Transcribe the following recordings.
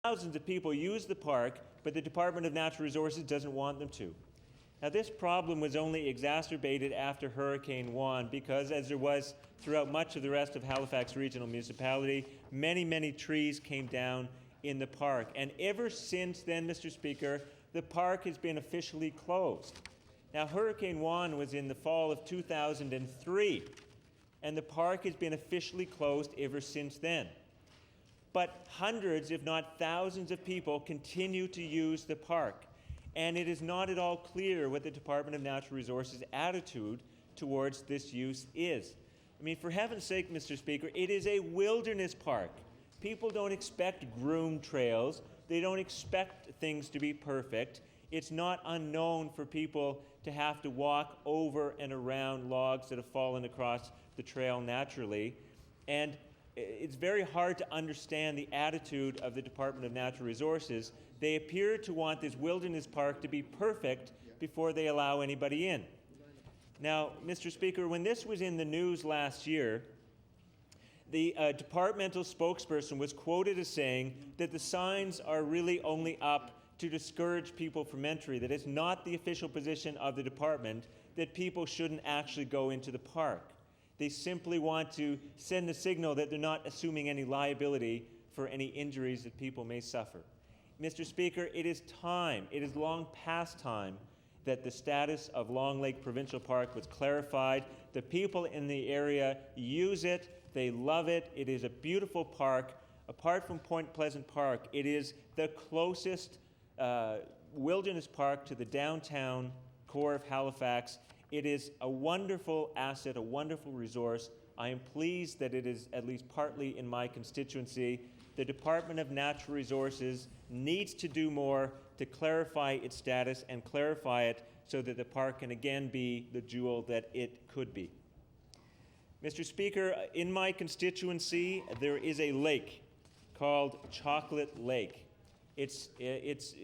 Thousands of people use the park, but the Department of Natural Resources doesn't want them to. Now, this problem was only exacerbated after Hurricane Juan because, as there was throughout much of the rest of Halifax Regional Municipality, many trees came down in the park. And ever since then, Mr. Speaker, the park has been officially closed. Now, Hurricane Juan was in the fall of 2003, and the park has been officially closed ever since then. But hundreds, if not thousands of people continue to use the park. And it is not at all clear what the Department of Natural Resources' attitude towards this use is. I mean, for heaven's sake, Mr. Speaker, it is a wilderness park. People don't expect groomed trails. They don't expect things to be perfect. It's not unknown for people to have to walk over and around logs that have fallen across the trail naturally. And it's very hard to understand the attitude of the Department of Natural Resources. They appear to want this wilderness park to be perfect before they allow anybody in. Now, Mr. Speaker, when this was in the news last year, the departmental spokesperson was quoted as saying that the signs are really only up to discourage people from entry, that it's not the official position of the department that people shouldn't actually go into the park. They simply want to send a signal that they're not assuming any liability for any injuries that people may suffer. Mr. Speaker, it is time, it is long past time, that the status of Long Lake Provincial Park was clarified. The people in the area use it, they love it, it is a beautiful park. Apart from Point Pleasant Park, it is the closest wilderness park to the downtown core of Halifax. It is a wonderful asset, a wonderful resource. I am pleased that it is at least partly in my constituency. The Department of Natural Resources needs to do more to clarify its status and clarify it so that the park can again be the jewel that it could be. Mr. Speaker, in my constituency, there is a lake called Chocolate Lake. It's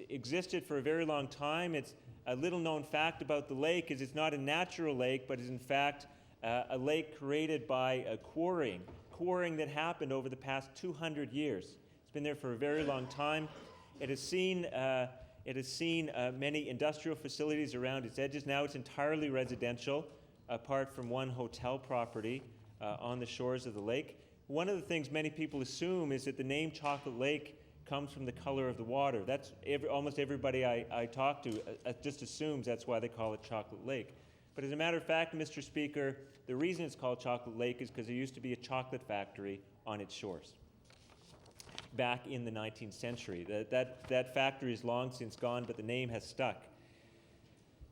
existed for a very long time. It's a little-known fact about the lake is it's not a natural lake, but is in fact a lake created by quarrying that happened over the past 200 years. It's been there for a very long time. It has seen many industrial facilities around its edges. Now it's entirely residential, apart from one hotel property on the shores of the lake. One of the things many people assume is that the name Chocolate Lake comes from the color of the water. That's almost everybody I talk to just assumes that's why they call it Chocolate Lake. But as a matter of fact, Mr. Speaker, the reason it's called Chocolate Lake is because there used to be a chocolate factory on its shores back in the 19th century. That factory is long since gone, but the name has stuck.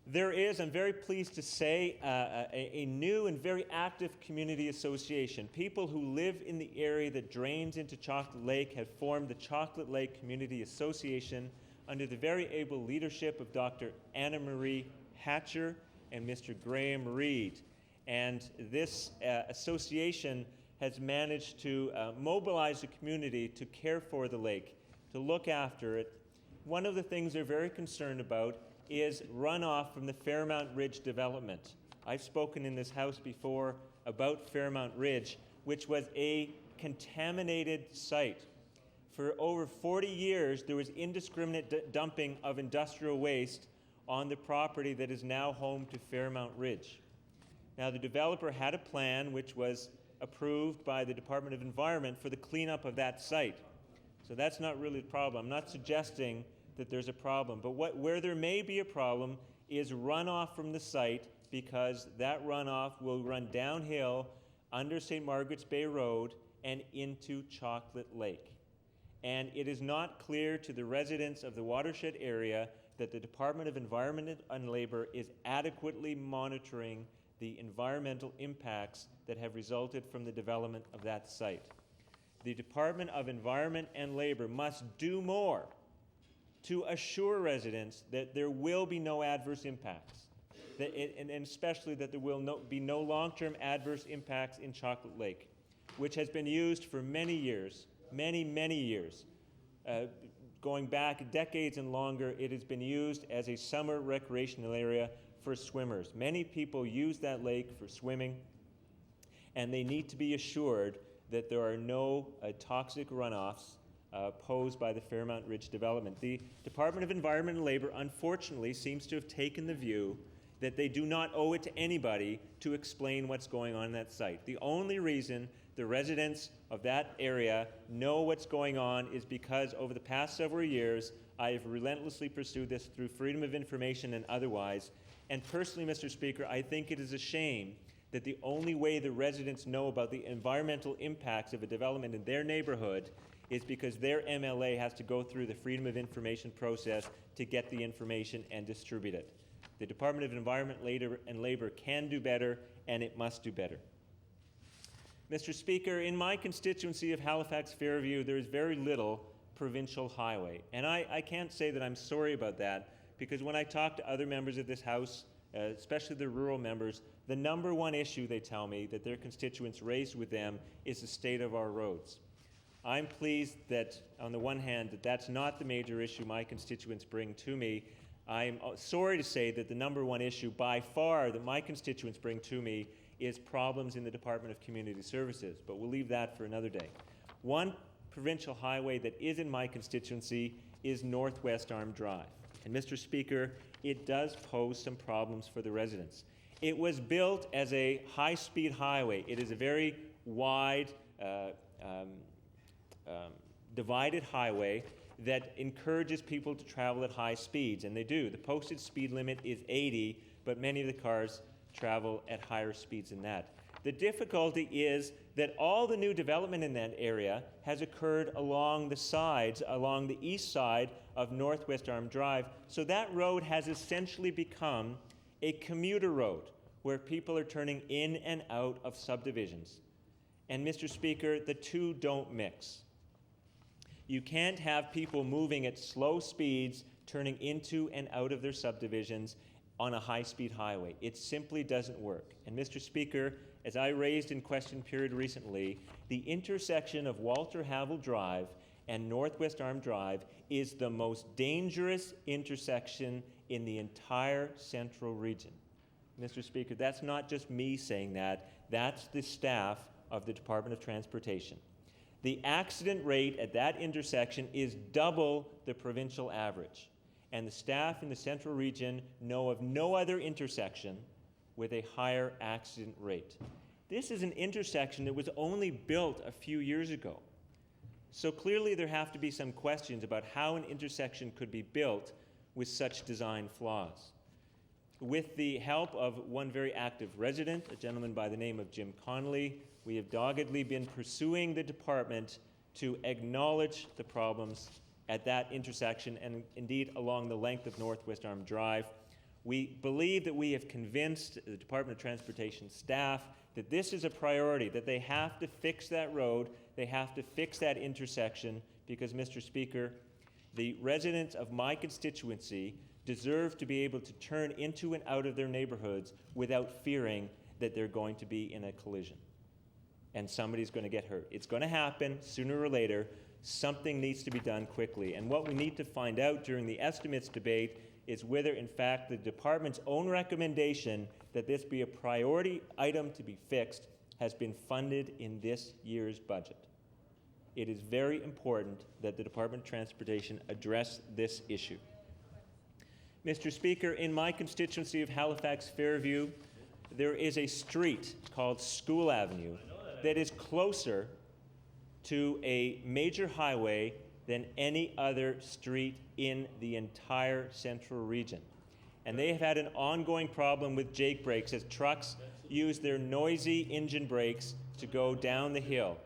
There is, I'm very pleased to say, a new and very active community association. People who live in the area that drains into Chocolate Lake have formed the Chocolate Lake Community Association under the very able leadership of Dr. Anna Marie Hatcher and Mr. Graham Reed. And this association has managed to mobilize the community to care for the lake, to look after it. One of the things they're very concerned about is runoff from the Fairmount Ridge development. I've spoken in this House before about Fairmount Ridge, which was a contaminated site. For over 40 years, there was indiscriminate dumping of industrial waste on the property that is now home to Fairmount Ridge. Now, the developer had a plan which was approved by the Department of Environment for the cleanup of that site. So that's not really the problem. I'm not suggesting that there's a problem. But where there may be a problem is runoff from the site, because that runoff will run downhill under St. Margaret's Bay Road and into Chocolate Lake. And it is not clear to the residents of the watershed area that the Department of Environment and Labor is adequately monitoring the environmental impacts that have resulted from the development of that site. The Department of Environment and Labor must do more to assure residents that there will be no adverse impacts, and especially that there will be no long-term adverse impacts in Chocolate Lake, which has been used for many years, many years. Going back decades and longer, it has been used as a summer recreational area for swimmers. Many people use that lake for swimming, and they need to be assured that there are no toxic runoffs posed by the Fairmount Ridge development. The Department of Environment and Labor, unfortunately, seems to have taken the view that they do not owe it to anybody to explain what's going on in that site. The only reason the residents of that area know what's going on is because over the past several years, I have relentlessly pursued this through freedom of information and otherwise. And personally, Mr. Speaker, I think it is a shame that the only way the residents know about the environmental impacts of a development in their neighborhood is because their MLA has to go through the freedom of information process to get the information and distribute it. The Department of Environment and Labor can do better, and it must do better. Mr. Speaker, in my constituency of Halifax-Fairview, there is very little provincial highway. And I can't say that I'm sorry about that, because when I talk to other members of this House, especially the rural members, the number one issue they tell me that their constituents raised with them is the state of our roads. I'm pleased that, on the one hand, that's not the major issue my constituents bring to me. I'm sorry to say that the number one issue by far that my constituents bring to me is problems in the Department of Community Services, but we'll leave that for another day. One provincial highway that is in my constituency is Northwest Arm Drive. And Mr. Speaker, it does pose some problems for the residents. It was built as a high-speed highway. It is a very wide, divided highway that encourages people to travel at high speeds, and they do. The posted speed limit is 80, but many of the cars travel at higher speeds than that. The difficulty is that all the new development in that area has occurred along the sides, along the east side of Northwest Arm Drive, so that road has essentially become a commuter road where people are turning in and out of subdivisions. And Mr. Speaker, the two don't mix. You can't have people moving at slow speeds, turning into and out of their subdivisions on a high-speed highway. It simply doesn't work. And Mr. Speaker, as I raised in question period recently, the intersection of Walter Havel Drive and Northwest Arm Drive is the most dangerous intersection in the entire central region. Mr. Speaker, that's not just me saying that, that's the staff of the Department of Transportation. The accident rate at that intersection is double the provincial average, and the staff in the central region know of no other intersection with a higher accident rate. This is an intersection that was only built a few years ago. So clearly there have to be some questions about how an intersection could be built with such design flaws. With the help of one very active resident, a gentleman by the name of Jim Connolly, we have doggedly been pursuing the department to acknowledge the problems at that intersection and indeed along the length of Northwest Arm Drive. We believe that we have convinced the Department of Transportation staff that this is a priority, that they have to fix that road, they have to fix that intersection, because, Mr. Speaker, the residents of my constituency deserve to be able to turn into and out of their neighborhoods without fearing that they're going to be in a collision and somebody's going to get hurt. It's going to happen sooner or later. Something needs to be done quickly. And what we need to find out during the estimates debate is whether, in fact, the department's own recommendation that this be a priority item to be fixed has been funded in this year's budget. It is very important that the Department of Transportation address this issue. Mr. Speaker, in my constituency of Halifax-Fairview, there is a street called School Avenue that is closer to a major highway than any other street in the entire central region. And they have had an ongoing problem with jake brakes as trucks use their noisy engine brakes to go down the hill.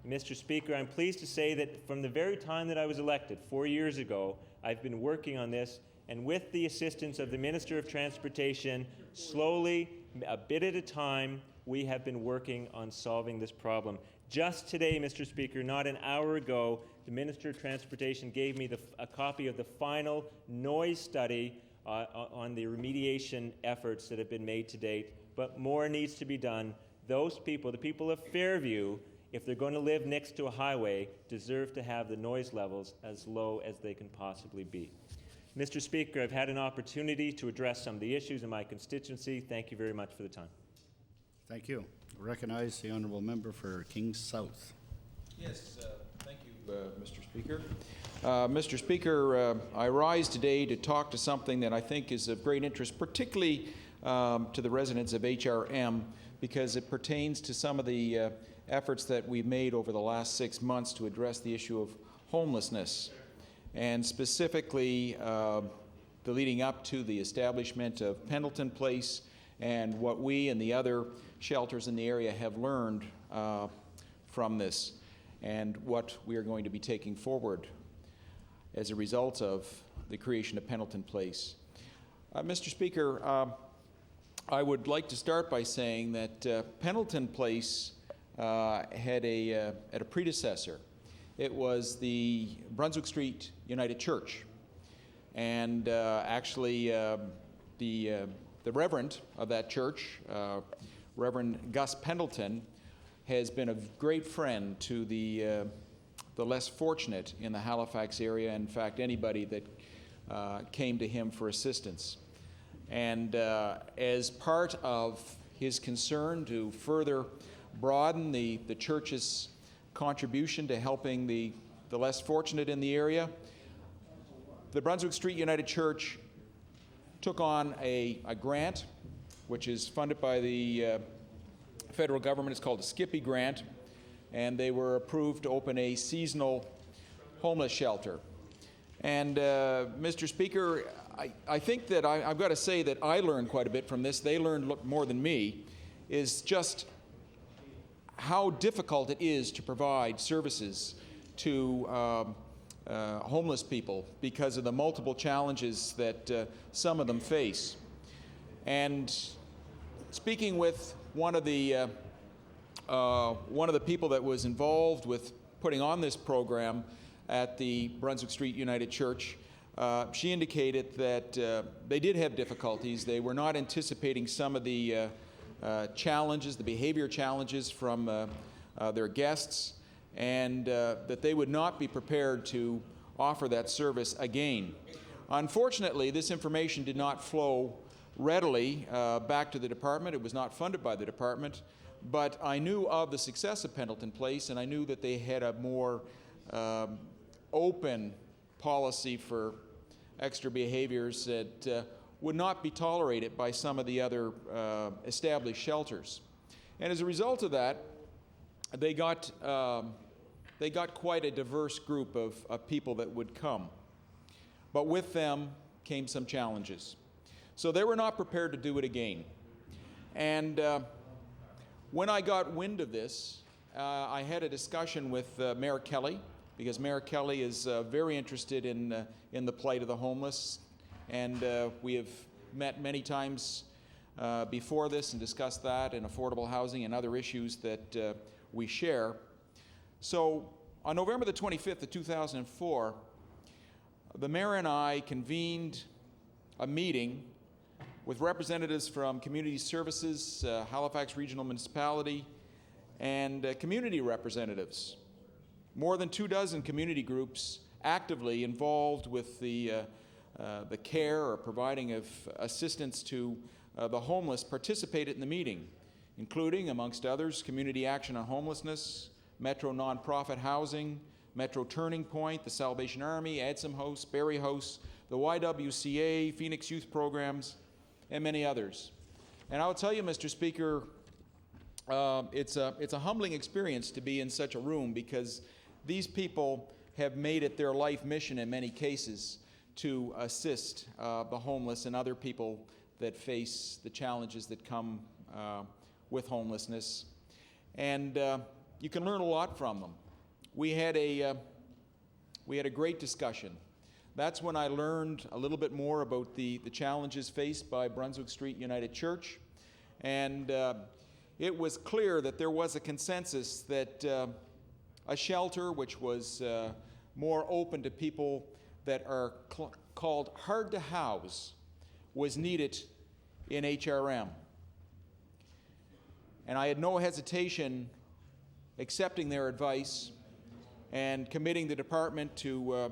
Mr. Speaker, I'm pleased to say that from the very time that I was elected 4 years ago, I've been working on this, and with the assistance of the Minister of Transportation, slowly, a bit at a time, we have been working on solving this problem. Just today, Mr. Speaker, not an hour ago, the Minister of Transportation gave me a copy of the final noise study on the remediation efforts that have been made to date, but more needs to be done. Those people, the people of Fairview, if they're going to live next to a highway, deserve to have the noise levels as low as they can possibly be. Mr. Speaker, I've had an opportunity to address some of the issues in my constituency. Thank you very much for the time. Thank you. I recognize the honourable member for Kings South. Yes, thank you, Mr. Speaker. Mr. Speaker, I rise today to talk to something that I think is of great interest, particularly to the residents of HRM, because it pertains to some of the efforts that we've made over the last 6 months to address the issue of homelessness, and specifically the leading up to the establishment of Pendleton Place and what we and the other shelters in the area have learned from this and what we are going to be taking forward as a result of the creation of Pendleton Place. Mr. Speaker, I would like to start by saying that Pendleton Place had a predecessor. It was the Brunswick Street United Church, and actually the reverend of that church, Reverend Gus Pendleton, has been a great friend to the less fortunate in the Halifax area. In fact, anybody that came to him for assistance. And as part of his concern to further broaden the church's contribution to helping the less fortunate in the area, the Brunswick Street United Church took on a grant, which is funded by the federal government. It's called a Skippy grant, and they were approved to open a seasonal homeless shelter. And Mr. Speaker, I think that I've got to say that I learned quite a bit from this. They learned more than me, is just how difficult it is to provide services to homeless people because of the multiple challenges that some of them face. And speaking with one of the people that was involved with putting on this program at the Brunswick Street United Church, she indicated that they did have difficulties. They were not anticipating some of the challenges, the behavior challenges from their guests, and that they would not be prepared to offer that service again. Unfortunately, this information did not flow readily back to the department. It was not funded by the department, but I knew of the success of Pendleton Place, and I knew that they had a more open policy for extra behaviors that would not be tolerated by some of the other established shelters. And as a result of that, they got quite a diverse group of people that would come. But with them came some challenges. So they were not prepared to do it again. And when I got wind of this, I had a discussion with Mayor Kelly, because Mayor Kelly is very interested in the plight of the homeless. And we have met many times before this and discussed that and affordable housing and other issues that we share. So on November the 25th of 2004, the mayor and I convened a meeting with representatives from Community Services, Halifax Regional Municipality, and community representatives. More than 24 community groups actively involved with the care or providing of assistance to the homeless participated in the meeting, including, amongst others, Community Action on Homelessness, Metro Nonprofit Housing, Metro Turning Point, the Salvation Army, Adsum House, Barrie House, the YWCA, Phoenix Youth Programs, and many others. And I'll tell you, Mr. Speaker, it's a humbling experience to be in such a room, because these people have made it their life mission in many cases to assist the homeless and other people that face the challenges that come with homelessness. And you can learn a lot from them. We had a great discussion. That's when I learned a little bit more about the challenges faced by Brunswick Street United Church. And it was clear that there was a consensus that a shelter which was more open to people that are called hard to house was needed in HRM. And I had no hesitation accepting their advice and committing the department to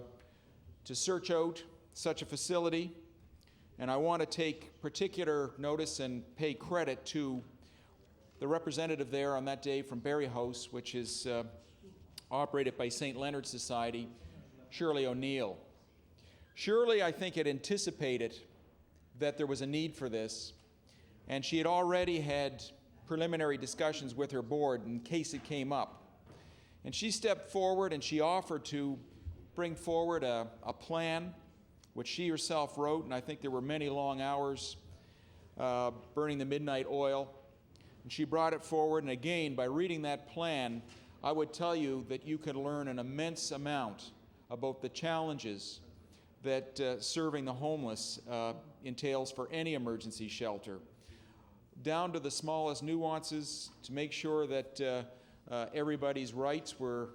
search out such a facility. And I want to take particular notice and pay credit to the representative there on that day from Barrie House, which is operated by St. Leonard's Society, Shirley O'Neill. Shirley, I think, had anticipated that there was a need for this, and she had already had preliminary discussions with her board in case it came up. And she stepped forward and she offered to bring forward a plan which she herself wrote, and I think there were many long hours burning the midnight oil. And she brought it forward, and again, by reading that plan, I would tell you that you could learn an immense amount about the challenges that serving the homeless entails for any emergency shelter, down to the smallest nuances to make sure that everybody's rights were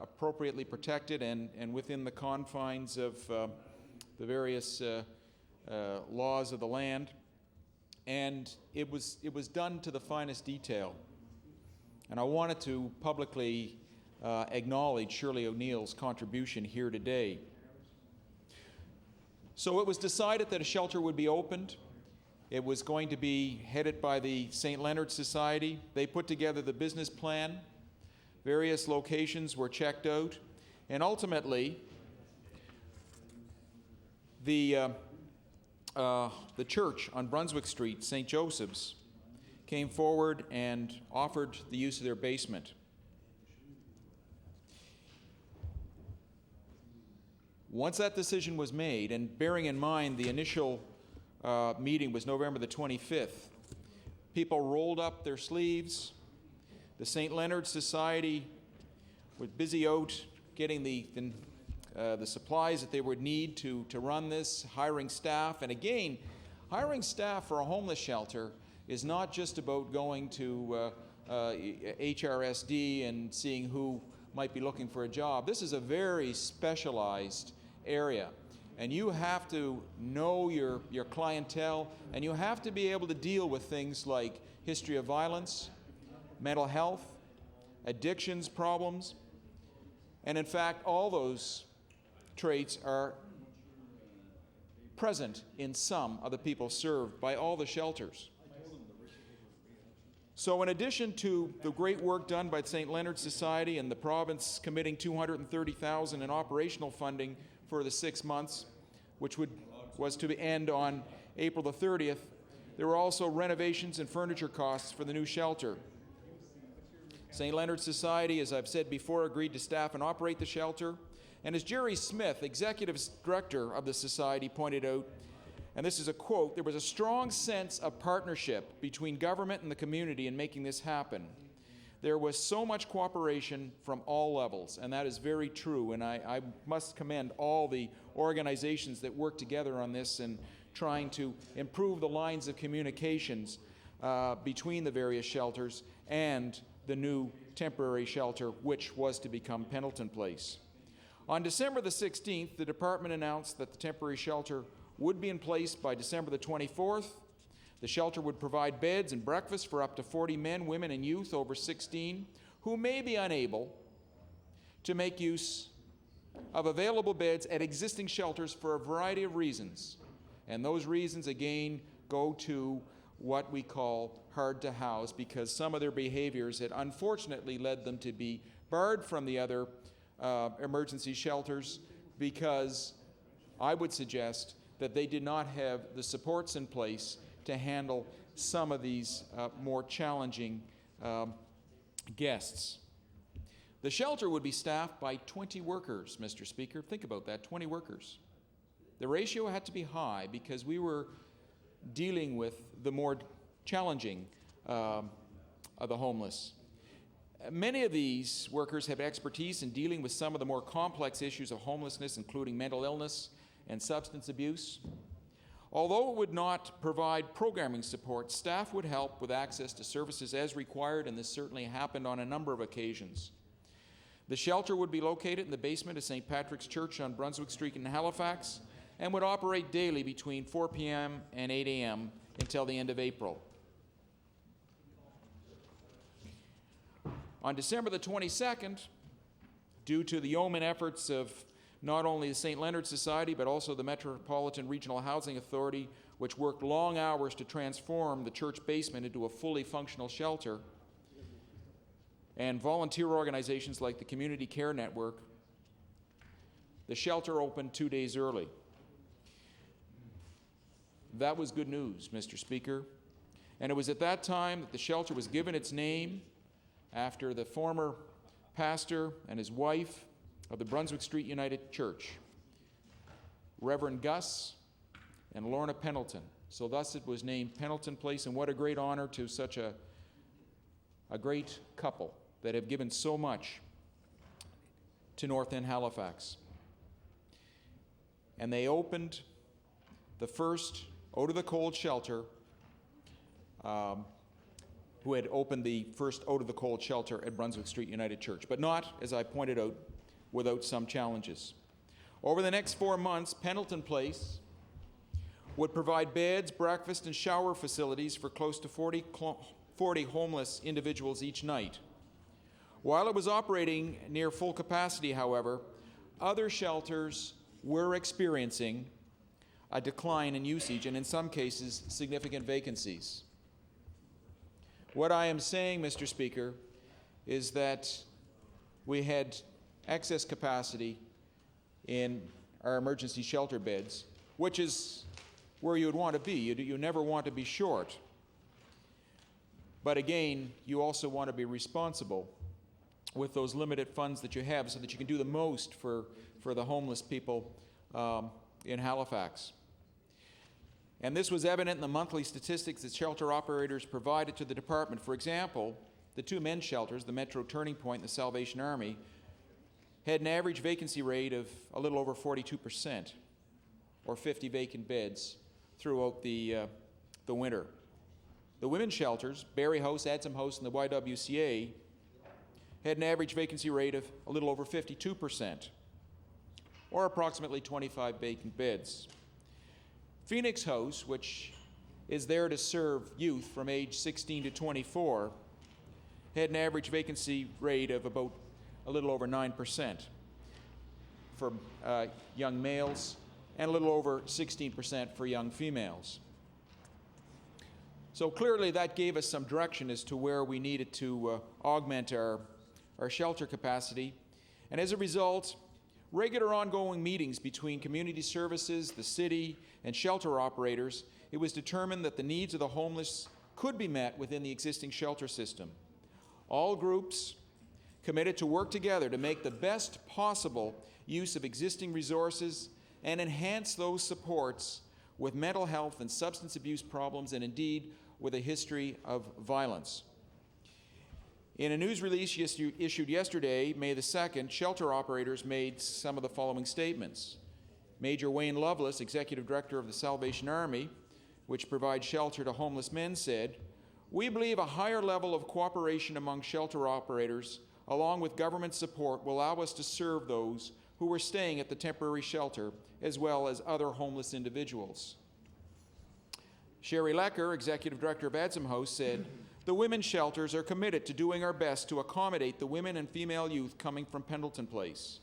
appropriately protected and within the confines of the various laws of the land. And it was done to the finest detail. And I wanted to publicly acknowledge Shirley O'Neill's contribution here today. So it was decided that a shelter would be opened. It was going to be headed by the St. Leonard's Society. They put together the business plan. Various locations were checked out. And ultimately, the church on Brunswick Street, St. Joseph's, came forward and offered the use of their basement. Once that decision was made, and bearing in mind the initial meeting was November the 25th, people rolled up their sleeves. The St. Leonard's Society was busy out getting the supplies that they would need to run this, hiring staff. And again, hiring staff for a homeless shelter is not just about going to HRSD and seeing who might be looking for a job. This is a very specialized area, and you have to know your clientele, and you have to be able to deal with things like history of violence, mental health, addictions problems, and in fact all those traits are present in some of the people served by all the shelters. So in addition to the great work done by St. Leonard's Society and the province committing $230,000 in operational funding for the 6 months, which was to end on April the 30th, there were also renovations and furniture costs for the new shelter. St. Leonard's Society, as I've said before, agreed to staff and operate the shelter. And as Jerry Smith, executive director of the Society, pointed out, and this is a quote, there was a strong sense of partnership between government and the community in making this happen. There was so much cooperation from all levels, and that is very true. And I must commend all the organizations that work together on this and trying to improve the lines of communications between the various shelters and the new temporary shelter, which was to become Pendleton Place. On December the 16th, the department announced that the temporary shelter would be in place by December the 24th. The shelter would provide beds and breakfast for up to 40 men, women, and youth over 16 who may be unable to make use of available beds at existing shelters for a variety of reasons. And those reasons, again, go to what we call hard to house, because some of their behaviors had unfortunately led them to be barred from the other emergency shelters, because I would suggest that they did not have the supports in place to handle some of these more challenging guests. The shelter would be staffed by 20 workers, Mr. Speaker. Think about that, 20 workers. The ratio had to be high because we were dealing with the more challenging of the homeless. Many of these workers have expertise in dealing with some of the more complex issues of homelessness, including mental illness and substance abuse. Although it would not provide programming support, staff would help with access to services as required, and this certainly happened on a number of occasions. The shelter would be located in the basement of St. Patrick's Church on Brunswick Street in Halifax and would operate daily between 4 p.m. and 8 a.m. until the end of April. On December the 22nd, due to the yeoman efforts of not only the St. Leonard's Society, but also the Metropolitan Regional Housing Authority, which worked long hours to transform the church basement into a fully functional shelter, and volunteer organizations like the Community Care Network, the shelter opened 2 days early. That was good news, Mr. Speaker. And it was at that time that the shelter was given its name after the former pastor and his wife of the Brunswick Street United Church, Reverend Gus and Lorna Pendleton. So thus it was named Pendleton Place, and what a great honor to such a great couple that have given so much to North End Halifax. And they opened the first Out of the Cold shelter, who had opened the first Out of the Cold shelter at Brunswick Street United Church, but not, as I pointed out, without some challenges. Over the next 4 months, Pendleton Place would provide beds, breakfast, and shower facilities for close to 40 homeless individuals each night. While it was operating near full capacity, however, other shelters were experiencing a decline in usage and in some cases significant vacancies. What I am saying, Mr. Speaker, is that we had excess capacity in our emergency shelter beds, which is where you would want to be. You never want to be short. But again, you also want to be responsible with those limited funds that you have so that you can do the most for the homeless people in Halifax. And this was evident in the monthly statistics that shelter operators provided to the department. For example, the two men's shelters, the Metro Turning Point and the Salvation Army, had an average vacancy rate of a little over 42%, or 50 vacant beds throughout the winter. The women's shelters, Barry House, Adsum House, and the YWCA, had an average vacancy rate of a little over 52%, or approximately 25 vacant beds. Phoenix House, which is there to serve youth from age 16 to 24, had an average vacancy rate of about a little over 9% for young males and a little over 16% for young females. So clearly that gave us some direction as to where we needed to augment our shelter capacity. And as a result, regular ongoing meetings between community services, the city, and shelter operators, it was determined that the needs of the homeless could be met within the existing shelter system. All groups committed to work together to make the best possible use of existing resources and enhance those supports with mental health and substance abuse problems, and indeed with a history of violence. In a news release issued yesterday, May the 2nd, shelter operators made some of the following statements. Major Wayne Lovelace, Executive Director of the Salvation Army, which provides shelter to homeless men, said, "We believe a higher level of cooperation among shelter operators, along with government support, will allow us to serve those who are staying at the temporary shelter, as well as other homeless individuals." Sherry Lecker, Executive Director of Adsum House, said, "The women's shelters are committed to doing our best to accommodate the women and female youth coming from Pendleton Place.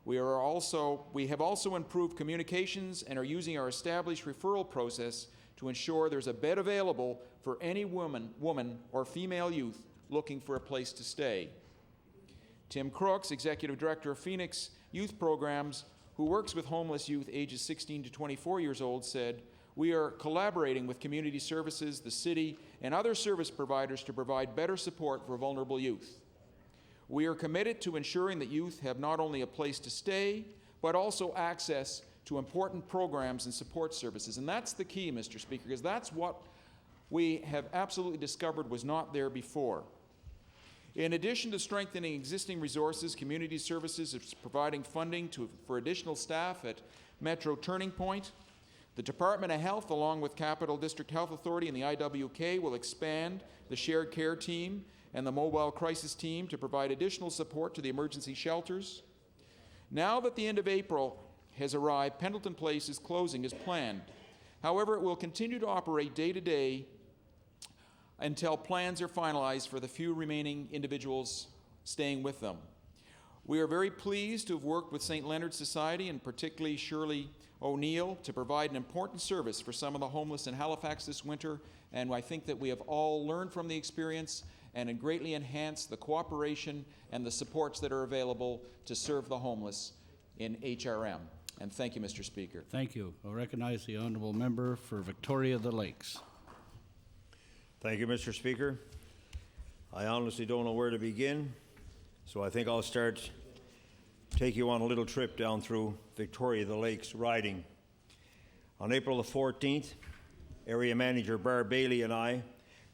We have also improved communications and are using our established referral process to ensure there's a bed available for any woman or female youth looking for a place to stay." Tim Crooks, Executive Director of Phoenix Youth Programs, who works with homeless youth ages 16 to 24 years old, said, "We are collaborating with community services, the city, and other service providers to provide better support for vulnerable youth. We are committed to ensuring that youth have not only a place to stay, but also access to important programs and support services." And that's the key, Mr. Speaker, because that's what we have absolutely discovered was not there before. In addition to strengthening existing resources, community services is providing funding for additional staff at Metro Turning Point. The Department of Health, along with Capital District Health Authority and the IWK, will expand the shared care team and the mobile crisis team to provide additional support to the emergency shelters. Now that the end of April has arrived, Pendleton Place is closing as planned. However, it will continue to operate day to day until plans are finalized for the few remaining individuals staying with them. We are very pleased to have worked with St. Leonard's Society, and particularly Shirley O'Neill, to provide an important service for some of the homeless in Halifax this winter, and I think that we have all learned from the experience and greatly enhance the cooperation and the supports that are available to serve the homeless in HRM. And thank you, Mr. Speaker. Thank you. I'll recognize the honourable member for Victoria the Lakes. Thank you, Mr. Speaker. I honestly don't know where to begin, so I think I'll take you on a little trip down through Victoria the Lakes riding. On April the 14th, Area Manager Barb Bailey and I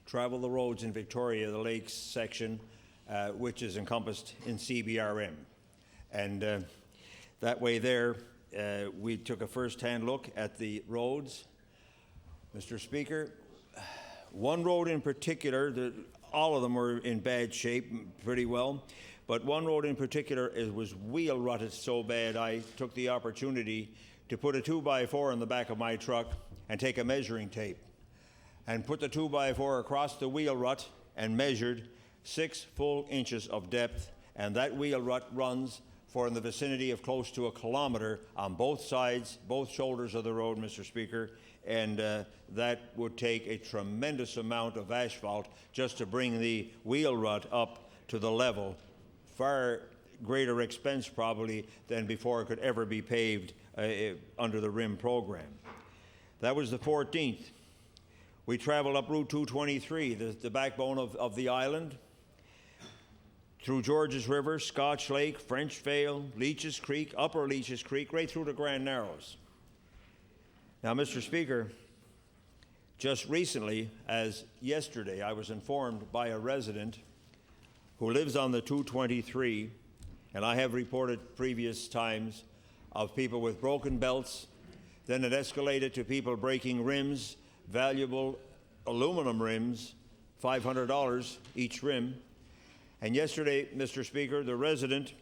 traveled the roads in Victoria the Lakes section, which is encompassed in CBRM. And that way there, we took a first-hand look at the roads. Mr. Speaker, one road in particular, all of them were in bad shape pretty well, but one road in particular was wheel rutted so bad I took the opportunity to put a 2x4 in the back of my truck and take a measuring tape and put the 2x4 across the wheel rut and measured 6 full inches of depth, and that wheel rut runs for in the vicinity of close to 1 kilometer on both sides, both shoulders of the road, Mr. Speaker, and that would take a tremendous amount of asphalt just to bring the wheel rut up to the level, far greater expense probably than before it could ever be paved under the RIM program. That was the 14th. We traveled up Route 223, the backbone of the island, through Georges River, Scotch Lake, French Vale, Leaches Creek, Upper Leaches Creek, right through the Grand Narrows. Now, Mr. Speaker, just recently, as yesterday, I was informed by a resident who lives on the 223, and I have reported previous times of people with broken belts. Then it escalated to people breaking rims, valuable aluminum rims, $500 each rim. And yesterday, Mr. Speaker, the resident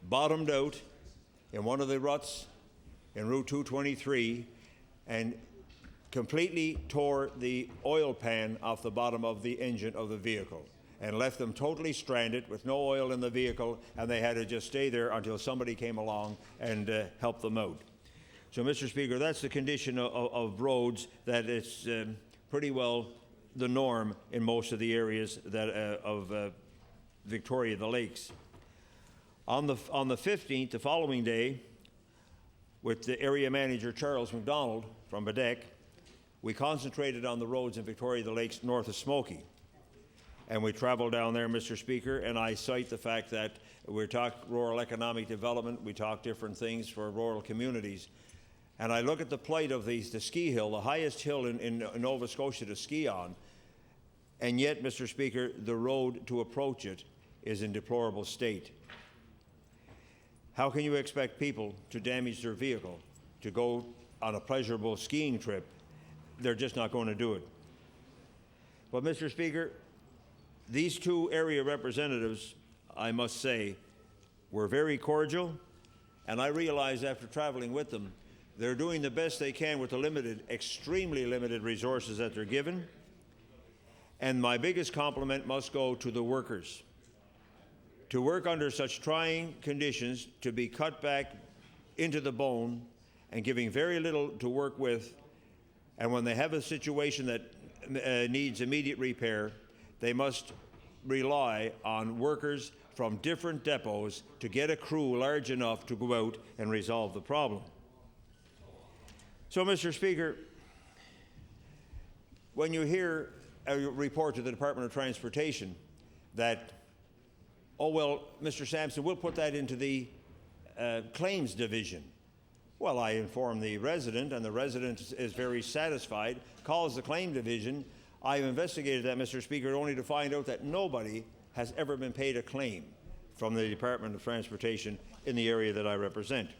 bottomed out in one of the ruts in Route 223 and completely tore the oil pan off the bottom of the engine of the vehicle and left them totally stranded with no oil in the vehicle, and they had to just stay there until somebody came along and helped them out. So, Mr. Speaker, that's the condition of roads, that it's pretty well the norm in most of the areas that, of Victoria the Lakes. On the 15th, the following day, with the area manager Charles McDonald from Badek, we concentrated on the roads in Victoria the Lakes north of Smoky. And we traveled down there, Mr. Speaker, and I cite the fact that we talk rural economic development, we talk different things for rural communities. And I look at the plight of the ski hill, the highest hill in Nova Scotia to ski on, and yet, Mr. Speaker, the road to approach it is in deplorable state. How can you expect people to damage their vehicle to go on a pleasurable skiing trip? They're just not going to do it. But, Mr. Speaker, these two area representatives, I must say, were very cordial, and I realize after traveling with them, they're doing the best they can with the limited, extremely limited resources that they're given. And my biggest compliment must go to the workers. To work under such trying conditions, to be cut back into the bone and giving very little to work with, and when they have a situation that needs immediate repair, they must rely on workers from different depots to get a crew large enough to go out and resolve the problem. So, Mr. Speaker, when you hear a report to the Department of Transportation that, oh, well, Mr. Sampson, we'll put that into the claims division. Well, I inform the resident, and the resident is very satisfied, calls the claim division. I've investigated that, Mr. Speaker, only to find out that nobody has ever been paid a claim from the Department of Transportation in the area that I represent.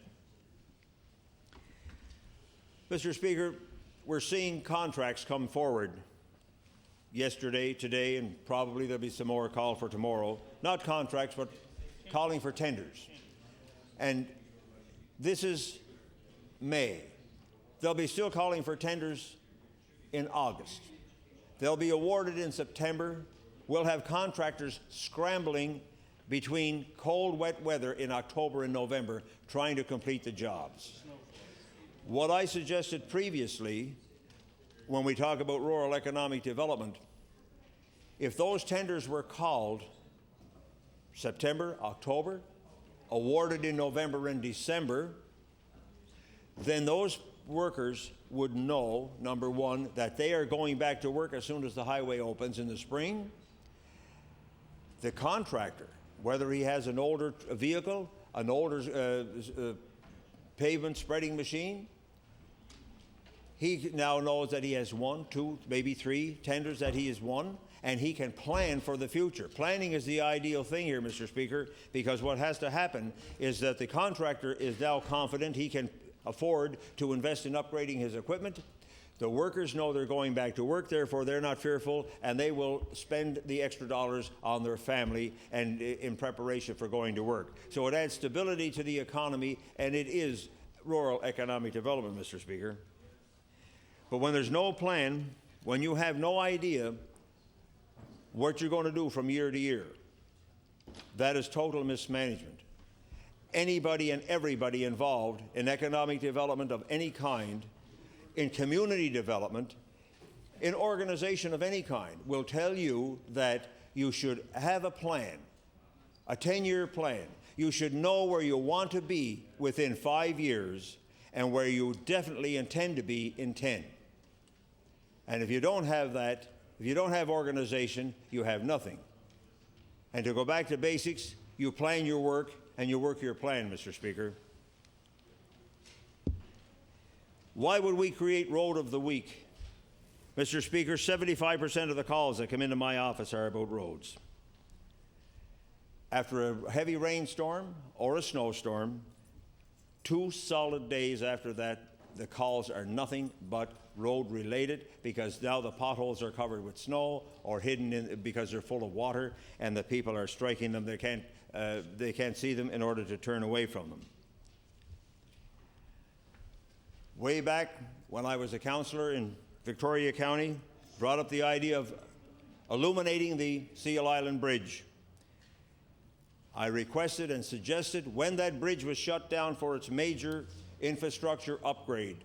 Mr. Speaker, we're seeing contracts come forward yesterday, today, and probably there'll be some more called for tomorrow. Not contracts, but calling for tenders. And this is May. They'll be still calling for tenders in August. They'll be awarded in September. We'll have contractors scrambling between cold, wet weather in October and November trying to complete the jobs. What I suggested previously when we talk about rural economic development If those tenders were called September, October, awarded in November and December, then those workers would know, number one, that they are going back to work as soon as the highway opens in the spring. The contractor, whether he has an older vehicle, an older pavement spreading machine, he now knows that he has 1, 2, maybe 3 tenders that he has won, and he can plan for the future. Planning is the ideal thing here, Mr. Speaker, because what has to happen is that the contractor is now confident he can afford to invest in upgrading his equipment. The workers know they're going back to work, therefore they're not fearful, and they will spend the extra dollars on their family and in preparation for going to work. So it adds stability to the economy, and it is rural economic development, Mr. Speaker. But when there's no plan, when you have no idea what you're going to do from year to year, that is total mismanagement. Anybody and everybody involved in economic development of any kind, in community development, in organization of any kind, will tell you that you should have a plan, a 10-year plan. You should know where you want to be within 5 years and where you definitely intend to be in 10. And if you don't have that, if you don't have organization, you have nothing. And to go back to basics, you plan your work and you work your plan, Mr. Speaker. Why would we create Road of the Week? Mr. Speaker, 75% of the calls that come into my office are about roads. After a heavy rainstorm or a snowstorm, 2 solid days after that, the calls are nothing but road related, because now the potholes are covered with snow or hidden in, because they're full of water, and the people are striking them. They can't see them in order to turn away from them. Way back when I was a councillor in Victoria County, brought up the idea of illuminating the Seal Island Bridge. I requested and suggested, when that bridge was shut down for its major infrastructure upgrade,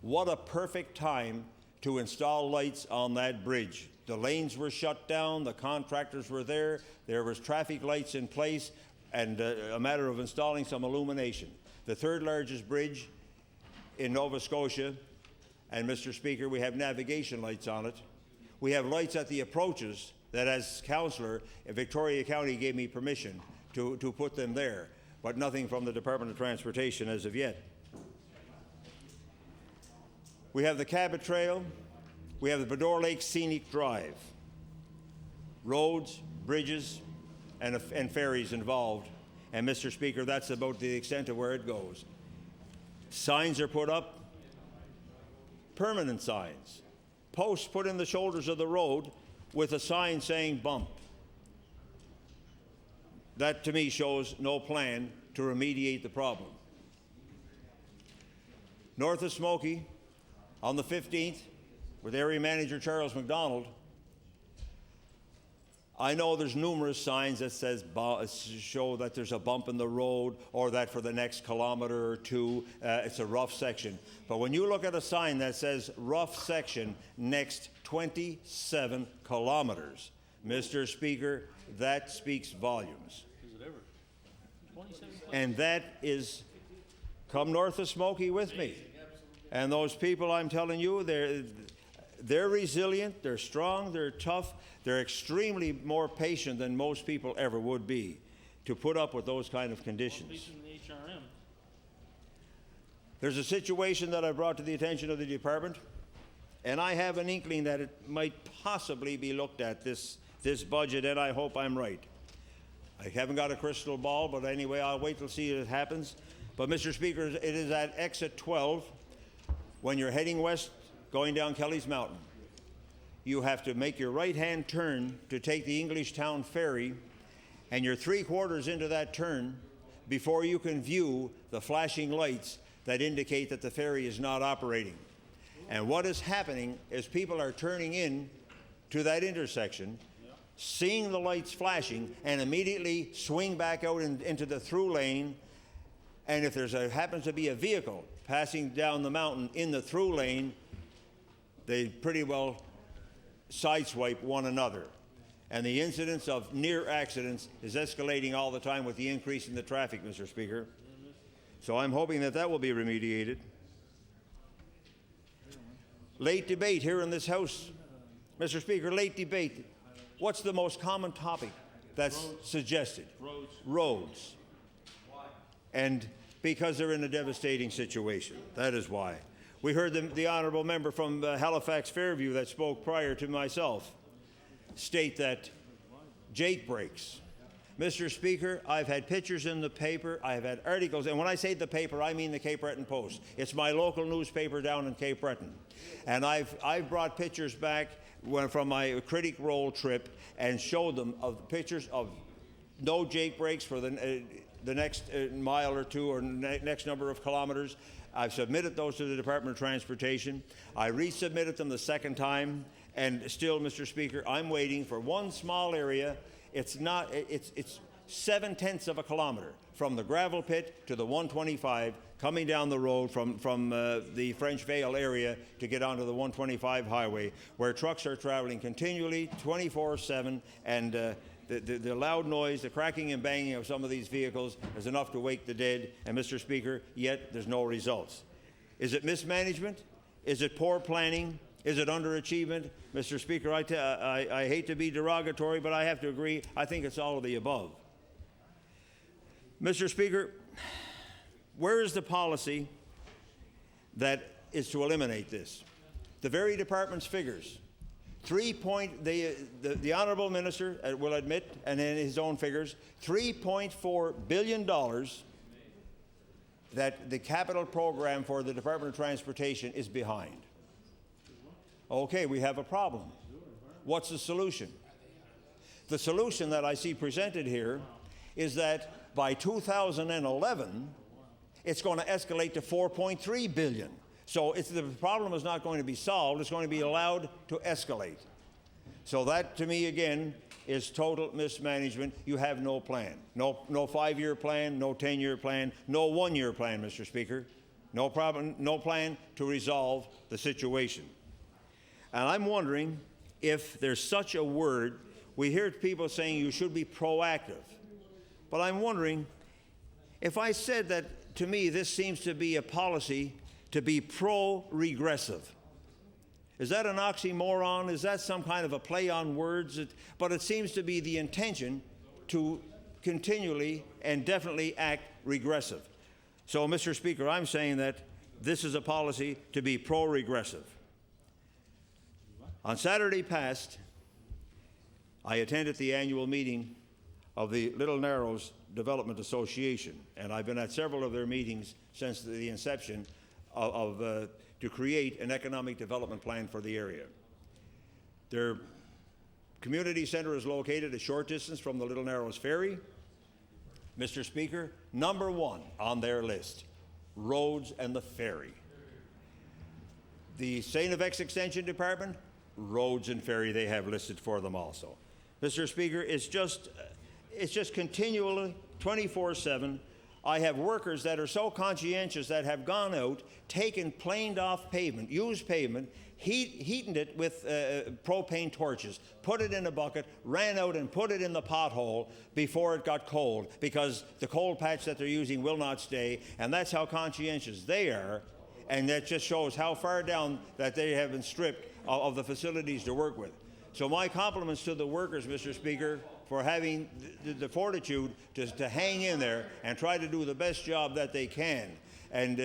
what a perfect time to install lights on that bridge. The lanes were shut down, the contractors were there was traffic lights in place, and a matter of installing some illumination. The 3rd largest bridge in Nova Scotia, and Mr. Speaker, we have navigation lights on it. We have lights at the approaches that, as councillor, Victoria County gave me permission to put them there, but nothing from the Department of Transportation as of yet. We have the Cabot Trail, we have the Bador Lake Scenic Drive. Roads, bridges, and ferries involved. And Mr. Speaker, that's about the extent of where it goes. Signs are put up, permanent signs. Posts put in the shoulders of the road with a sign saying bump. That to me shows no plan to remediate the problem. North of Smoky, on the 15th, with Area Manager Charles McDonald, I know there's numerous signs that show that there's a bump in the road, or that for the next kilometer or 2, it's a rough section. But when you look at a sign that says rough section next 27 kilometers, Mr. Speaker, that speaks volumes. Is it ever? 27 And that is, come north of Smoky with me. And those people, I'm telling you, they're resilient, they're strong, they're tough, they're extremely more patient than most people ever would be to put up with those kind of conditions. There's a situation that I brought to the attention of the department, and I have an inkling that it might possibly be looked at, this budget, and I hope I'm right. I haven't got a crystal ball, but anyway, I'll wait till see it happens. But Mr. Speaker, it is at exit 12, when you're heading west, going down Kelly's Mountain. You have to make your right-hand turn to take the Englishtown ferry, and you're 3/4 into that turn before you can view the flashing lights that indicate that the ferry is not operating. And what is happening is people are turning in to that intersection, seeing the lights flashing, and immediately swing back out into the through lane. And if there happens to be a vehicle passing down the mountain in the through lane, they pretty well sideswipe one another. And the incidence of near accidents is escalating all the time with the increase in the traffic, Mr. Speaker. So I'm hoping that that will be remediated. Late debate here in this House. Mr. Speaker, late debate. What's the most common topic that's suggested? Roads. Why? And because they're in a devastating situation. That is why. We heard the honourable member from Halifax Fairview that spoke prior to myself state that jake brakes. Mr. Speaker, I've had pictures in the paper, I've had articles, and when I say the paper, I mean the Cape Breton Post. It's my local newspaper down in Cape Breton. And I've brought pictures back from my Critic Roll trip and showed them of pictures of no jake brakes for the next mile or two or next number of kilometers. I've submitted those to the Department of Transportation. I resubmitted them the second time, and still, Mr. Speaker, I'm waiting for one small area. It's 0.7 of a kilometer from the gravel pit to the 125 coming down the road from the French Vale area to get onto the 125 highway, where trucks are traveling continually 24/7, and the loud noise, the cracking and banging of some of these vehicles is enough to wake the dead. And Mr. Speaker, yet there's no results. Is it mismanagement? Is it poor planning? Is it underachievement? Mr. Speaker, I hate to be derogatory, but I have to agree, I think it's all of the above. Mr. Speaker, where is the policy that is to eliminate this? The very department's figures. The Honourable Minister will admit, and in his own figures, $3.4 billion that the capital program for the Department of Transportation is behind. Okay, we have a problem. What's the solution? The solution that I see presented here is that by 2011, it's going to escalate to $4.3 billion. So the problem is not going to be solved, it's going to be allowed to escalate. So that, to me, again, is total mismanagement. You have no plan. No 5-year plan, no 10-year plan, no 1-year plan, Mr. Speaker. No problem, no plan to resolve the situation. And I'm wondering if there's such a word. We hear people saying you should be proactive. But I'm wondering if I said that, to me, this seems to be a policy to be pro-regressive. Is that an oxymoron? Is that some kind of a play on words? But it seems to be the intention to continually and definitely act regressive. So, Mr. Speaker, I'm saying that this is a policy to be pro-regressive. On Saturday past, I attended the annual meeting of the Little Narrows Development Association, and I've been at several of their meetings since the inception to create an economic development plan for the area. Their community center is located a short distance from the Little Narrows Ferry. Mr. Speaker, number 1 on their list, roads and the ferry. The St. FX Extension Department, roads and ferry they have listed for them also. Mr. Speaker, it's just continually 24/7. I have workers that are so conscientious that have gone out, taken planed off pavement, used pavement, heated it with propane torches, put it in a bucket, ran out and put it in the pothole before it got cold, because the cold patch that they're using will not stay, and that's how conscientious they are, and that just shows how far down that they have been stripped of the facilities to work with. So my compliments to the workers, Mr. Speaker, for having the fortitude to hang in there and try to do the best job that they can, and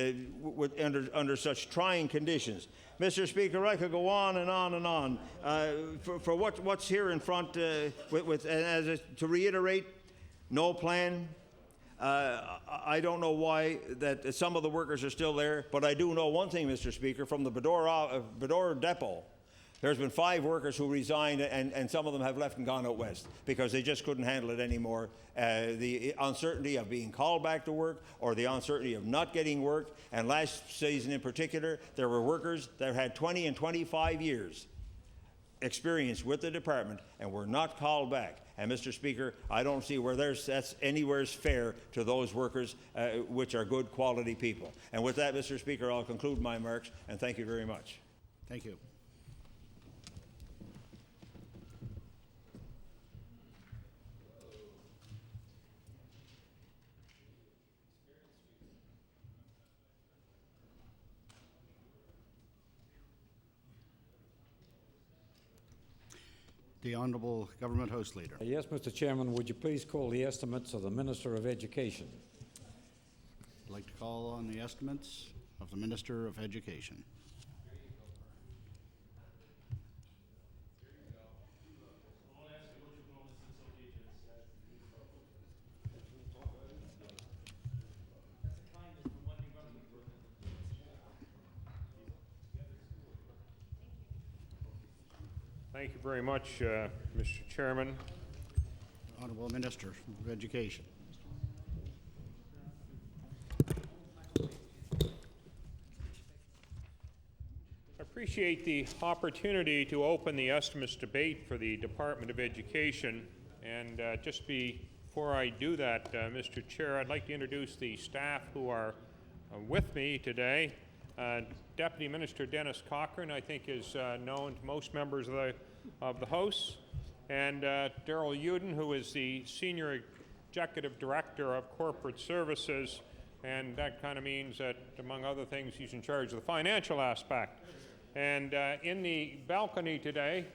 under such trying conditions. Mr. Speaker, I could go on and on and on. For what's here in front, to reiterate, no plan. I don't know why that some of the workers are still there, but I do know one thing, Mr. Speaker, from the Bedore depot. There's been 5 workers who resigned, and some of them have left and gone out west because they just couldn't handle it anymore. The uncertainty of being called back to work, or the uncertainty of not getting work. And last season in particular, there were workers that had 20 and 25 years experience with the department and were not called back. And Mr. Speaker, I don't see where that's anywhere fair to those workers, which are good quality people. And with that, Mr. Speaker, I'll conclude my remarks, and thank you very much. Thank you. The Honourable Government House Leader. Yes, Mr. Chairman, would you please call the estimates of the Minister of Education? I'd like to call on the estimates of the Minister of Education. Thank you very much, Mr. Chairman. Honourable Minister of Education. I appreciate the opportunity to open the estimates debate for the Department of Education. And just before I do that, Mr. Chair, I'd like to introduce the staff who are with me today. Deputy Minister Dennis Cochran, I think, is known to most members of the House, and Darrell Uden, who is the Senior Executive Director of Corporate Services, and that kind of means that, among other things, he's in charge of the financial aspect. And in the balcony today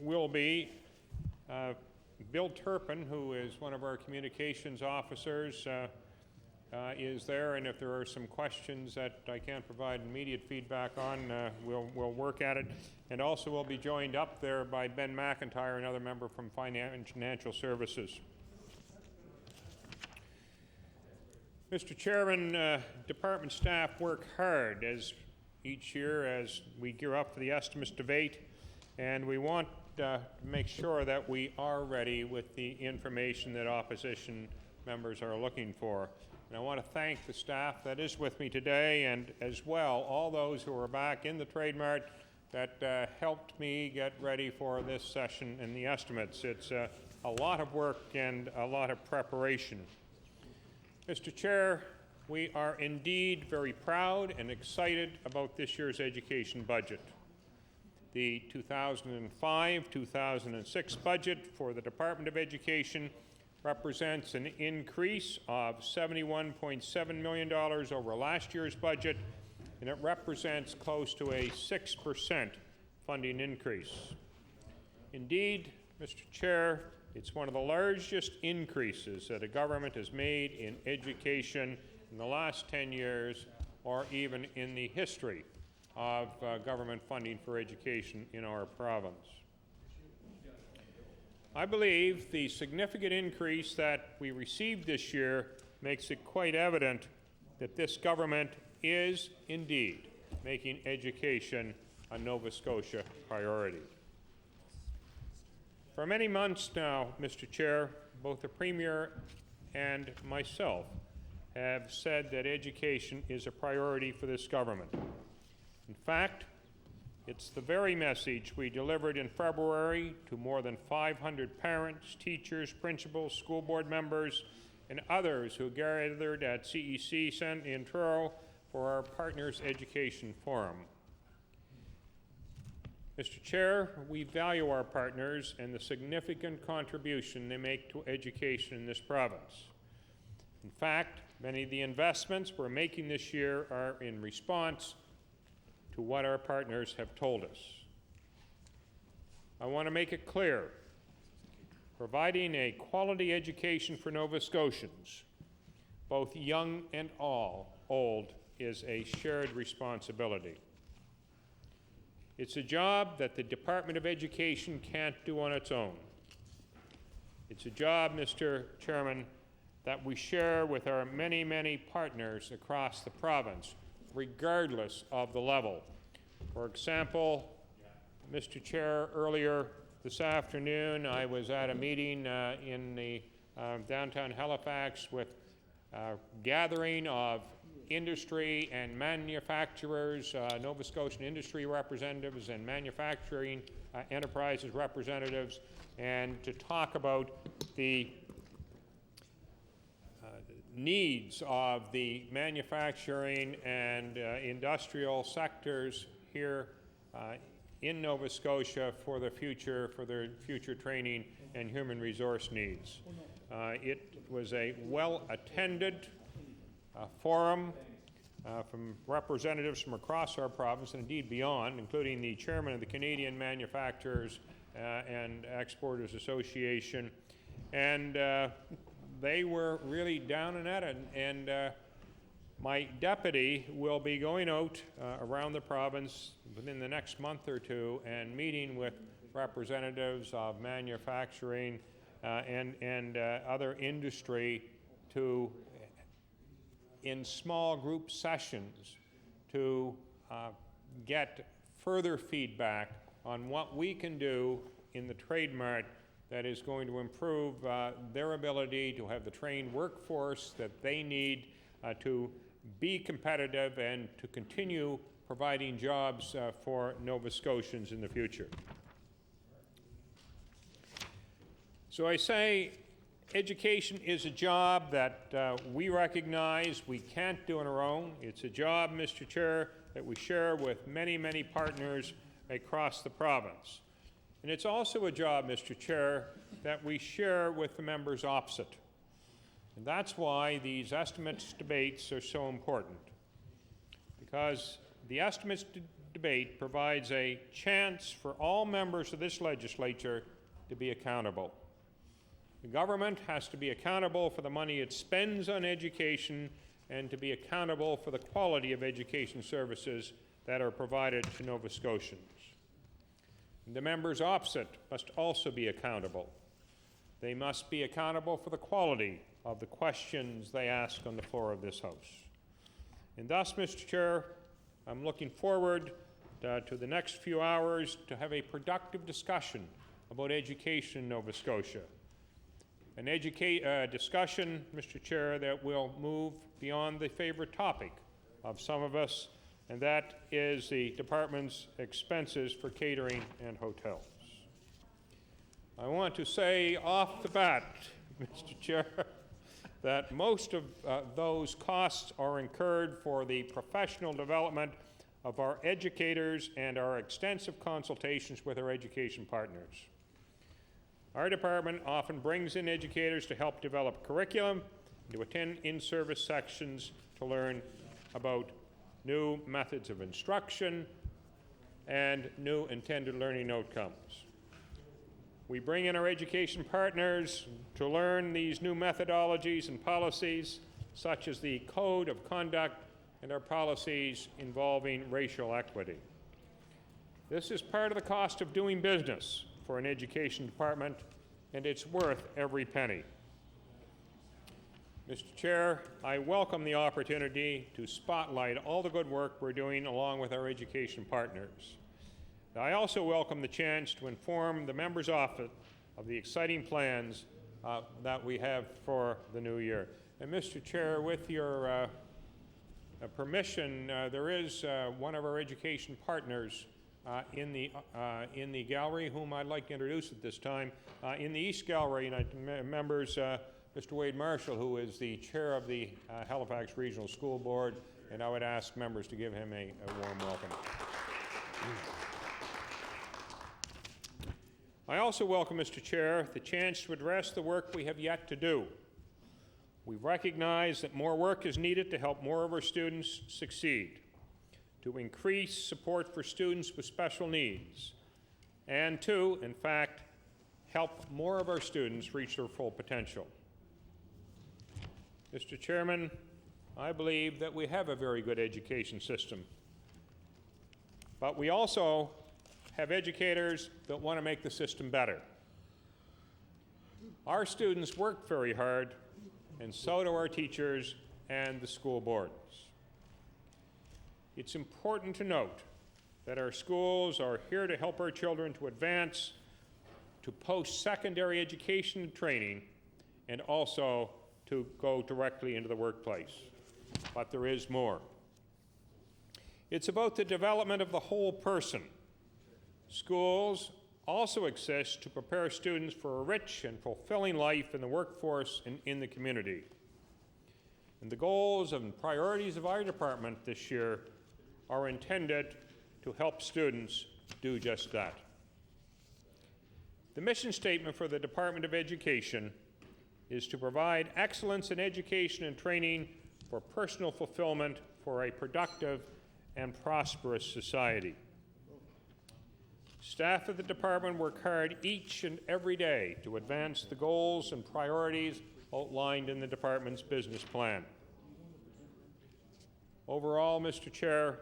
will be Bill Turpin, who is one of our communications officers, is there, and if there are some questions that I can't provide immediate feedback on, we'll work at it. And also we'll be joined up there by Ben McIntyre, another member from Financial Services. Mr. Chairman, department staff work hard as each year as we gear up for the estimates debate, and we want to make sure that we are ready with the information that opposition members are looking for. And I want to thank the staff that is with me today, and as well all those who are back in the Trade Mart that helped me get ready for this session and the estimates. It's a lot of work and a lot of preparation. Mr. Chair, we are indeed very proud and excited about this year's education budget. The 2005-2006 budget for the Department of Education represents an increase of $71.7 million over last year's budget, and it represents close to a 6% funding increase. Indeed, Mr. Chair, it's one of the largest increases that a government has made in education in the last 10 years, or even in the history of government funding for education in our province. I believe the significant increase that we received this year makes it quite evident that this government is indeed making education a Nova Scotia priority. For many months now, Mr. Chair, both the Premier and myself have said that education is a priority for this government. In fact, it's the very message we delivered in February to more than 500 parents, teachers, principals, school board members, and others who gathered at CEC in Truro for our Partners Education Forum. Mr. Chair, we value our partners and the significant contribution they make to education in this province. In fact, many of the investments we're making this year are in response to what our partners have told us. I want to make it clear, providing a quality education for Nova Scotians, both young and old, is a shared responsibility. It's a job that the Department of Education can't do on its own. It's a job, Mr. Chairman, that we share with our many, many partners across the province, regardless of the level. For example, Mr. Chair, earlier this afternoon I was at a meeting in the downtown Halifax with a gathering of industry and manufacturers, Nova Scotian industry representatives and manufacturing enterprises representatives, and to talk about the needs of the manufacturing and industrial sectors here in Nova Scotia for their future training and human resource needs. It was a well-attended forum from representatives from across our province and indeed beyond, including the chairman of the Canadian Manufacturers and Exporters Association, and they were really down and at it. And my deputy will be going out around the province within the next month or two and meeting with representatives of manufacturing and other industry to, in small group sessions, to get further feedback on what we can do in the trade mart that is going to improve their ability to have the trained workforce that they need to be competitive and to continue providing jobs for Nova Scotians in the future. So I say education is a job that we recognize we can't do on our own. It's a job, Mr. Chair, that we share with many, many partners across the province. And it's also a job, Mr. Chair, that we share with the members opposite. And that's why these estimates debates are so important, because the estimates debate provides a chance for all members of this legislature to be accountable. The government has to be accountable for the money it spends on education and to be accountable for the quality of education services that are provided to Nova Scotians. And the members opposite must also be accountable. They must be accountable for the quality of the questions they ask on the floor of this House. And thus, Mr. Chair, I'm looking forward to the next few hours to have a productive discussion about education in Nova Scotia. An discussion, Mr. Chair, that will move beyond the favorite topic of some of us, and that is the department's expenses for catering and hotels. I want to say off the bat, Mr. Chair, that most of those costs are incurred for the professional development of our educators and our extensive consultations with our education partners. Our department often brings in educators to help develop curriculum, to attend in-service sections to learn about new methods of instruction and new intended learning outcomes. We bring in our education partners to learn these new methodologies and policies, such as the Code of Conduct and our policies involving racial equity. This is part of the cost of doing business for an education department, and it's worth every penny. Mr. Chair, I welcome the opportunity to spotlight all the good work we're doing along with our education partners. I also welcome the chance to inform the members' office of the exciting plans that we have for the new year. And Mr. Chair, with your permission, there is one of our education partners in the gallery, whom I'd like to introduce at this time. In the East Gallery, and members, Mr. Wade Marshall, who is the chair of the Halifax Regional School Board, and I would ask members to give him a warm welcome. I also welcome, Mr. Chair, the chance to address the work we have yet to do. We recognize that more work is needed to help more of our students succeed, to increase support for students with special needs, and to, in fact, help more of our students reach their full potential. Mr. Chairman, I believe that we have a very good education system, but we also have educators that want to make the system better. Our students work very hard, and so do our teachers and the school boards. It's important to note that our schools are here to help our children to advance to post-secondary education and training, and also to go directly into the workplace. But there is more. It's about the development of the whole person. Schools also exist to prepare students for a rich and fulfilling life in the workforce and in the community. And the goals and priorities of our department this year are intended to help students do just that. The mission statement for the Department of Education is to provide excellence in education and training for personal fulfillment for a productive and prosperous society. Staff of the department work hard each and every day to advance the goals and priorities outlined in the department's business plan. Overall, Mr. Chair,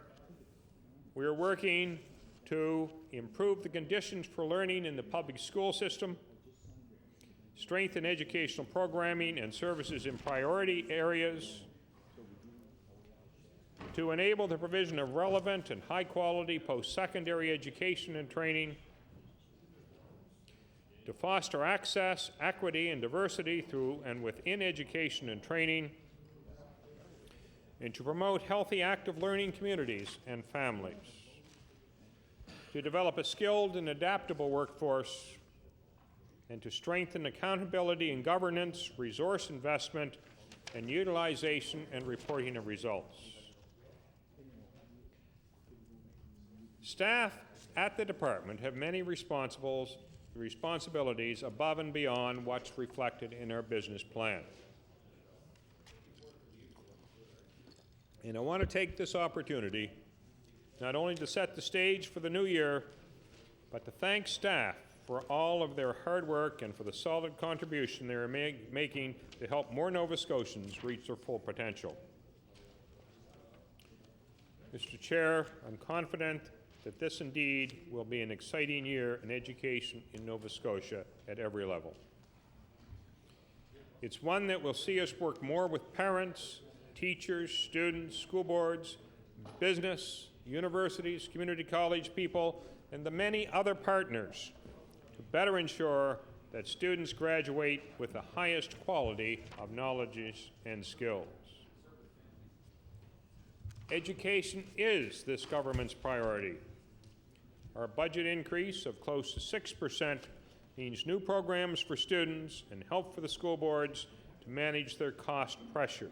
we are working to improve the conditions for learning in the public school system, strengthen educational programming and services in priority areas, to enable the provision of relevant and high-quality post-secondary education and training, to foster access, equity, and diversity through and within education and training, and to promote healthy, active learning communities and families, to develop a skilled and adaptable workforce, and to strengthen accountability and governance, resource investment, and utilization and reporting of results. Staff at the department have many responsibilities above and beyond what's reflected in our business plan. And I want to take this opportunity not only to set the stage for the new year, but to thank staff for all of their hard work and for the solid contribution they are making to help more Nova Scotians reach their full potential. Mr. Chair, I'm confident that this indeed will be an exciting year in education in Nova Scotia at every level. It's one that will see us work more with parents, teachers, students, school boards, business, universities, community college people, and the many other partners to better ensure that students graduate with the highest quality of knowledge and skills. Education is this government's priority. Our budget increase of close to 6% means new programs for students and help for the school boards to manage their cost pressures.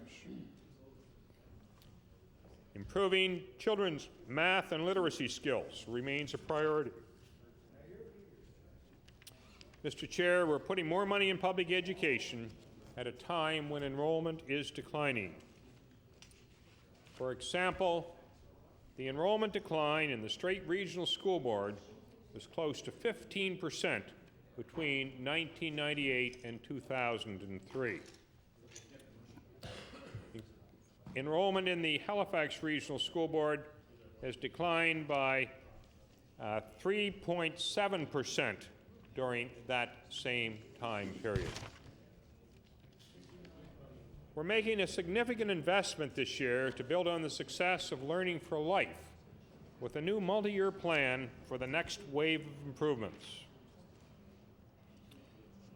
Improving children's math and literacy skills remains a priority. Mr. Chair, we're putting more money in public education at a time when enrollment is declining. For example, the enrollment decline in the Strait Regional School Board was close to 15% between 1998 and 2003. Enrollment in the Halifax Regional School Board has declined by 3.7% during that same time period. We're making a significant investment this year to build on the success of Learning for Life with a new multi-year plan for the next wave of improvements.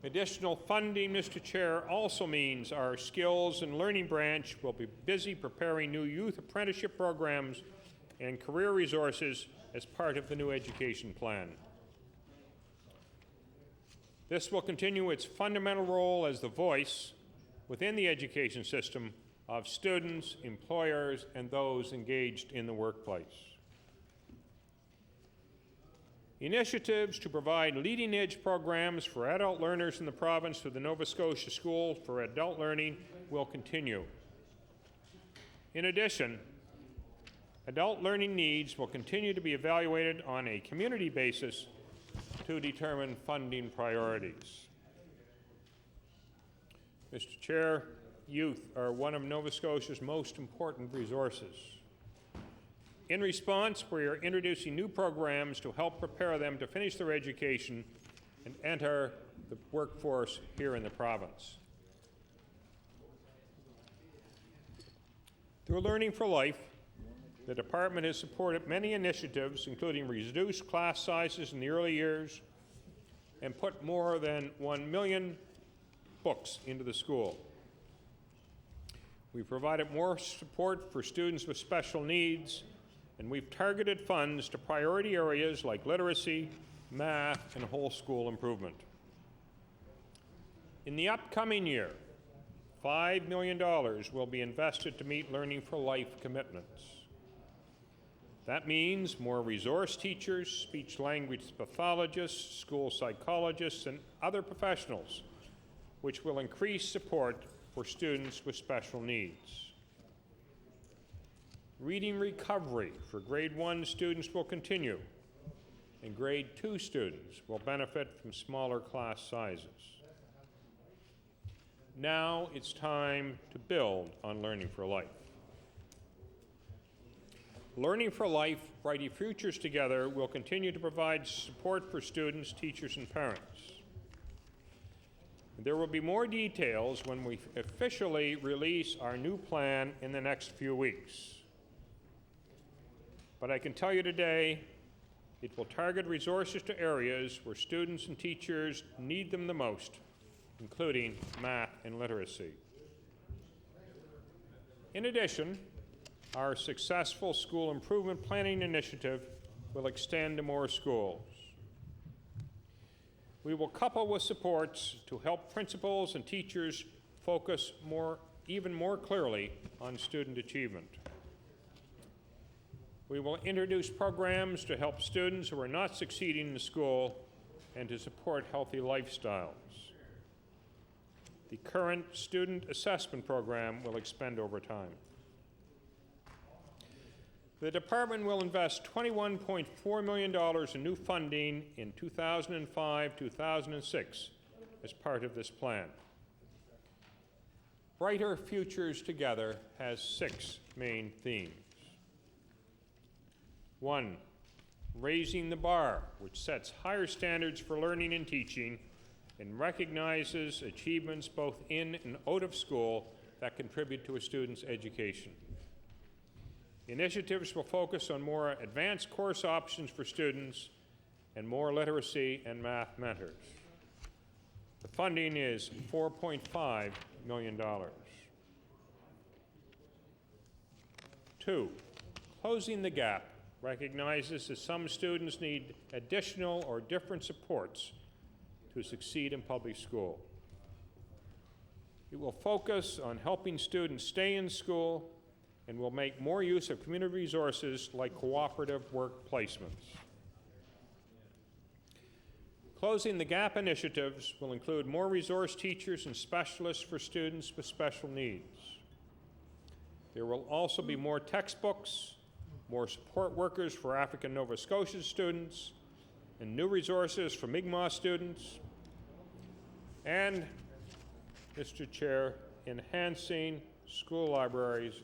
Additional funding, Mr. Chair, also means our skills and learning branch will be busy preparing new youth apprenticeship programs and career resources as part of the new education plan. This will continue its fundamental role as the voice within the education system of students, employers, and those engaged in the workplace. Initiatives to provide leading-edge programs for adult learners in the province through the Nova Scotia School for Adult Learning will continue. In addition, adult learning needs will continue to be evaluated on a community basis to determine funding priorities. Mr. Chair, youth are one of Nova Scotia's most important resources. In response, we are introducing new programs to help prepare them to finish their education and enter the workforce here in the province. Through Learning for Life, the department has supported many initiatives, including reduced class sizes in the early years and put more than 1 million books into the school. We've provided more support for students with special needs, and we've targeted funds to priority areas like literacy, math, and whole school improvement. In the upcoming year, $5 million will be invested to meet Learning for Life commitments. That means more resource teachers, speech-language pathologists, school psychologists, and other professionals, which will increase support for students with special needs. Reading recovery for grade 1 students will continue, and grade 2 students will benefit from smaller class sizes. Now it's time to build on Learning for Life. Learning for Life, Brighty Futures Together will continue to provide support for students, teachers, and parents. There will be more details when we officially release our new plan in the next few weeks. But I can tell you today, it will target resources to areas where students and teachers need them the most, including math and literacy. In addition, our successful school improvement planning initiative will extend to more schools. We will couple with supports to help principals and teachers focus even more clearly on student achievement. We will introduce programs to help students who are not succeeding in school and to support healthy lifestyles. The current student assessment program will expand over time. The department will invest $21.4 million in new funding in 2005-2006 as part of this plan. Brighter Futures Together has 6 main themes. 1, raising the bar, which sets higher standards for learning and teaching and recognizes achievements both in and out of school that contribute to a student's education. Initiatives will focus on more advanced course options for students and more literacy and math mentors. The funding is $4.5 million. 2, closing the gap recognizes that some students need additional or different supports to succeed in public school. It will focus on helping students stay in school and will make more use of community resources like cooperative work placements. Closing the Gap initiatives will include more resource teachers and specialists for students with special needs. There will also be more textbooks, more support workers for African Nova Scotia students, and new resources for Mi'kmaq students. And, Mr. Chair, enhancing school libraries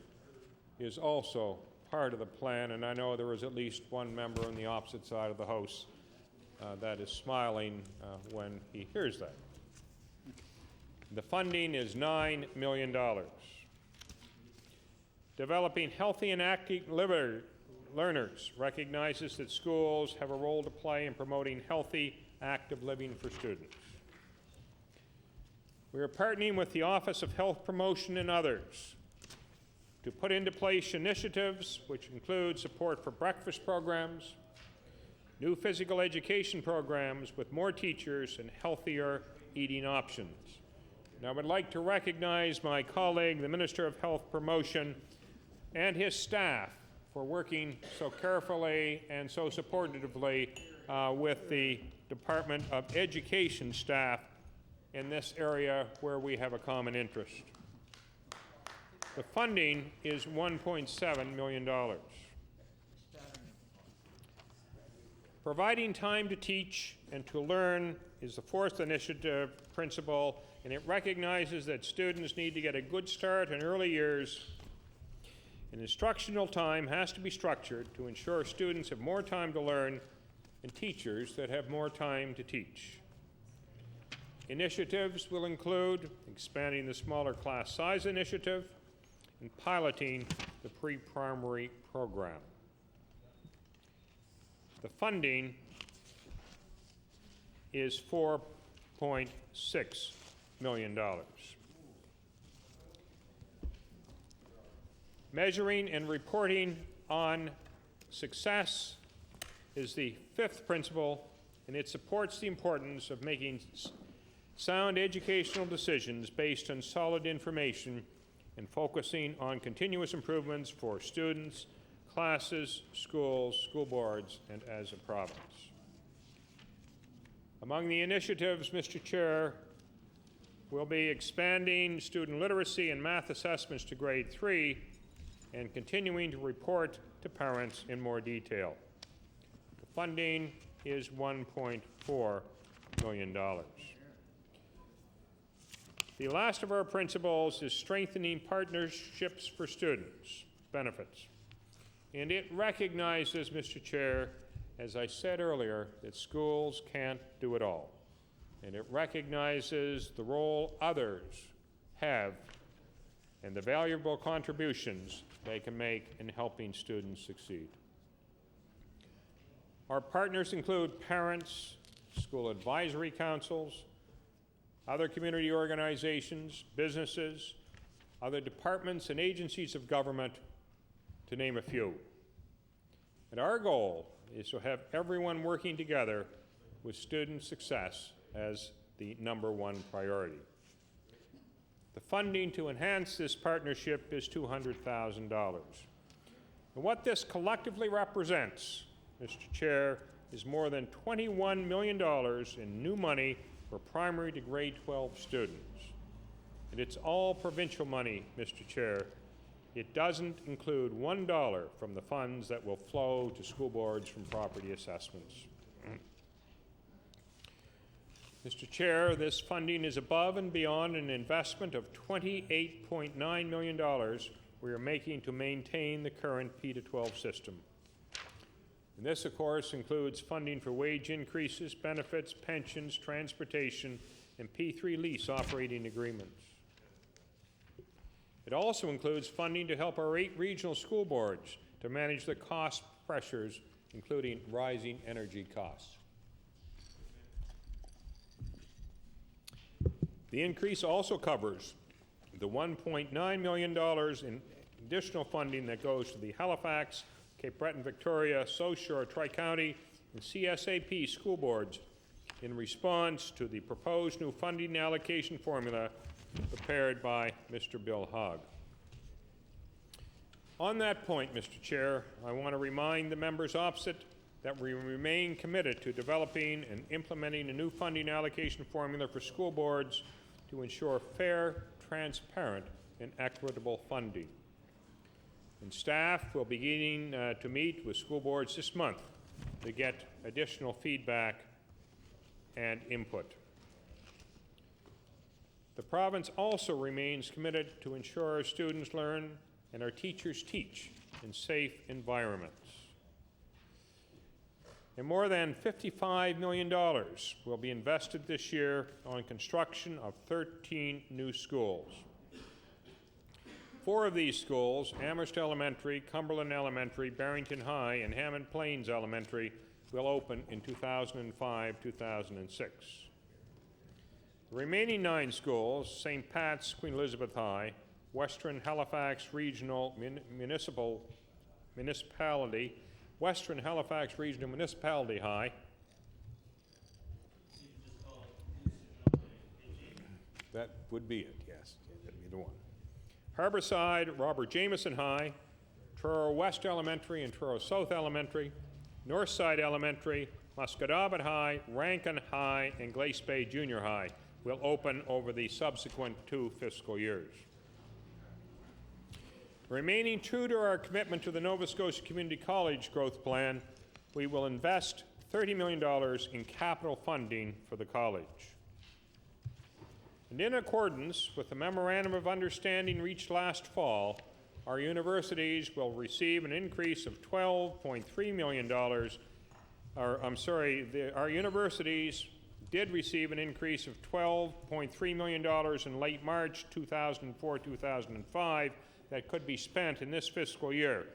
is also part of the plan, and I know there is at least one member on the opposite side of the House that is smiling when he hears that. The funding is $9 million. Developing healthy and active learners recognizes that schools have a role to play in promoting healthy, active living for students. We are partnering with the Office of Health Promotion and others to put into place initiatives which include support for breakfast programs, new physical education programs with more teachers and healthier eating options. And I would like to recognize my colleague, the Minister of Health Promotion, and his staff for working so carefully and so supportively with the Department of Education staff in this area where we have a common interest. The funding is $1.7 million. Providing time to teach and to learn is the 4th initiative principle, and it recognizes that students need to get a good start in early years, and instructional time has to be structured to ensure students have more time to learn and teachers that have more time to teach. Initiatives will include expanding the smaller class size initiative and piloting the pre-primary program. The funding is $4.6 million. Measuring and reporting on success is the 5th principle, and it supports the importance of making sound educational decisions based on solid information and focusing on continuous improvements for students, classes, schools, school boards, and as a province. Among the initiatives, Mr. Chair, we'll be expanding student literacy and math assessments to grade 3 and continuing to report to parents in more detail. The funding is $1.4 million. The last of our principles is strengthening partnerships for students' benefits. And it recognizes, Mr. Chair, as I said earlier, that schools can't do it all. And it recognizes the role others have and the valuable contributions they can make in helping students succeed. Our partners include parents, school advisory councils, other community organizations, businesses, other departments and agencies of government, to name a few. And our goal is to have everyone working together with student success as the #1 priority. The funding to enhance this partnership is $200,000. And what this collectively represents, Mr. Chair, is more than $21 million in new money for primary to grade 12 students. And it's all provincial money, Mr. Chair. It doesn't include $1 from the funds that will flow to school boards from property assessments. Mr. Chair, this funding is above and beyond an investment of $28.9 million we are making to maintain the current P-12 system. And this, of course, includes funding for wage increases, benefits, pensions, transportation, and P3 lease operating agreements. It also includes funding to help our 8 regional school boards to manage the cost pressures, including rising energy costs. The increase also covers the $1.9 million in additional funding that goes to the Halifax, Cape Breton, Victoria, South Shore, Tri-County, and CSAP school boards in response to the proposed new funding allocation formula prepared by Mr. Bill Hogg. On that point, Mr. Chair, I want to remind the members opposite that we remain committed to developing and implementing a new funding allocation formula for school boards to ensure fair, transparent, and equitable funding. And staff will be beginning to meet with school boards this month to get additional feedback and input. The province also remains committed to ensure our students learn and our teachers teach in safe environments. And more than $55 million will be invested this year on construction of 13 new schools. 4 of these schools, Amherst Elementary, Cumberland Elementary, Barrington High, and Hammond Plains Elementary, will open in 2005-2006. The remaining 9 schools, St. Pat's, Queen Elizabeth High, Western Halifax Regional Municipality, Western Halifax Regional Municipality High, that would be it, yes, that'd be the one. Harborside, Robert Jameson High, Truro West Elementary and Truro South Elementary, Northside Elementary, Muscatawbet High, Rankin High, and Glace Bay Junior High will open over the subsequent 2 fiscal years. Remaining true to our commitment to the Nova Scotia Community College Growth Plan, we will invest $30 million in capital funding for the college. And in accordance with the Memorandum of Understanding reached last fall, our universities will receive an increase of $12.3 million. Our universities did receive an increase of $12.3 million in late March 2004-2005 that could be spent in this fiscal year.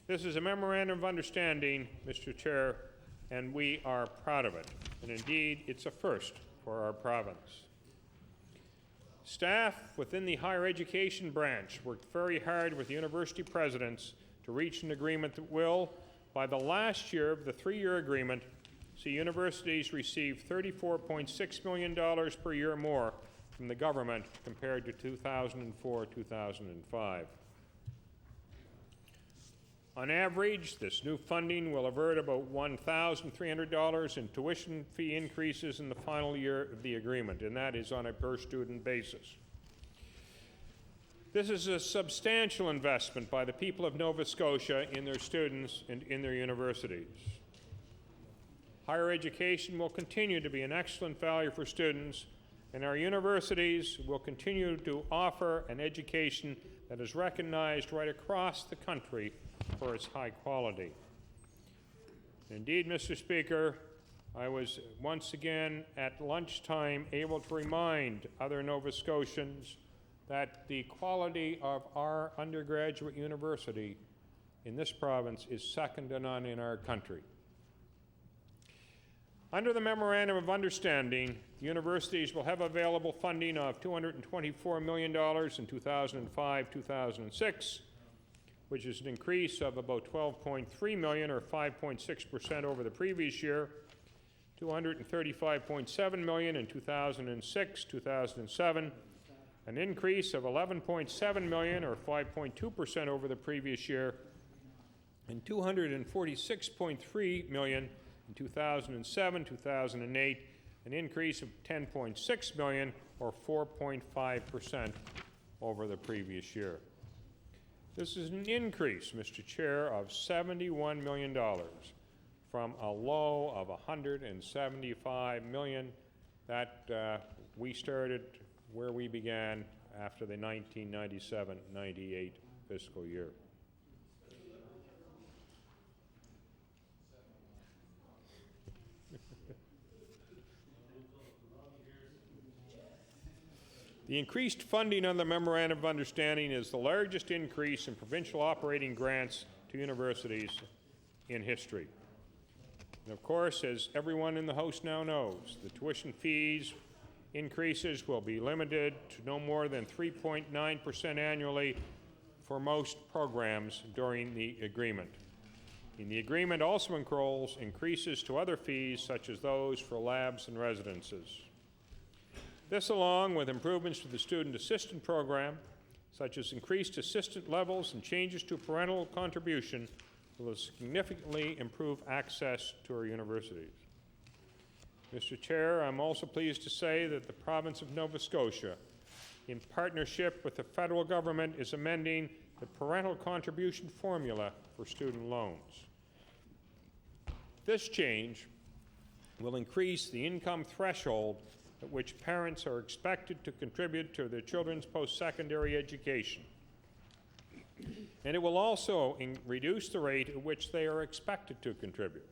This is a Memorandum of Understanding, Mr. Chair, and we are proud of it. And indeed, it's a first for our province. Staff within the higher education branch worked very hard with university presidents to reach an agreement that will, by the last year of the 3-year agreement, see universities receive $34.6 million per year more from the government compared to 2004-2005. On average, this new funding will avert about $1,300 in tuition fee increases in the final year of the agreement, and that is on a per-student basis. This is a substantial investment by the people of Nova Scotia in their students and in their universities. Higher education will continue to be an excellent value for students, and our universities will continue to offer an education that is recognized right across the country for its high quality. Indeed, Mr. Speaker, I was once again at lunchtime able to remind other Nova Scotians that the quality of our undergraduate university in this province is second to none in our country. Under the Memorandum of Understanding, universities will have available funding of $224 million in 2005-2006, which is an increase of about $12.3 million or 5.6% over the previous year, $235.7 million in 2006-2007, an increase of $11.7 million or 5.2% over the previous year, and $246.3 million in 2007-2008, an increase of $10.6 million or 4.5% over the previous year. This is an increase, Mr. Chair, of $71 million from a low of $175 million that we started where we began after the 1997-98 fiscal year. The increased funding on the Memorandum of Understanding is the largest increase in provincial operating grants to universities in history. And of course, as everyone in the House now knows, the tuition fees increases will be limited to no more than 3.9% annually for most programs during the agreement. And the agreement also enrolls increases to other fees such as those for labs and residences. This, along with improvements to the student assistant program, such as increased assistant levels and changes to parental contribution, will significantly improve access to our universities. Mr. Chair, I'm also pleased to say that the province of Nova Scotia, in partnership with the federal government, is amending the parental contribution formula for student loans. This change will increase the income threshold at which parents are expected to contribute to their children's post-secondary education. And it will also reduce the rate at which they are expected to contribute.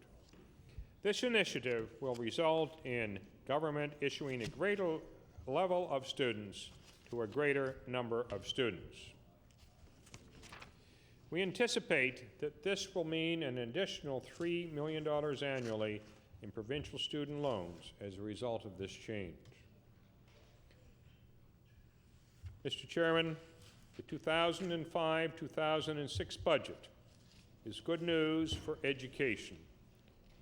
This initiative will result in government issuing a greater level of students to a greater number of students. We anticipate that this will mean an additional $3 million annually in provincial student loans as a result of this change. Mr. Chairman, the 2005-2006 budget is good news for education.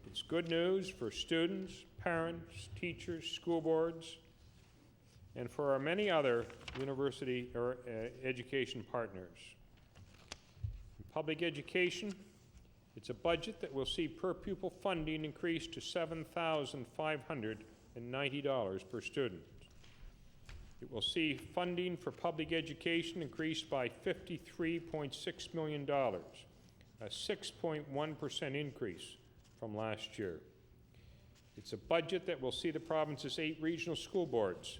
It's good news for students, parents, teachers, school boards, and for our many other university or education partners. In public education, it's a budget that will see per pupil funding increase to $7,590 per student. It will see funding for public education increase by $53.6 million, a 6.1% increase from last year. It's a budget that will see the province's 8 regional school boards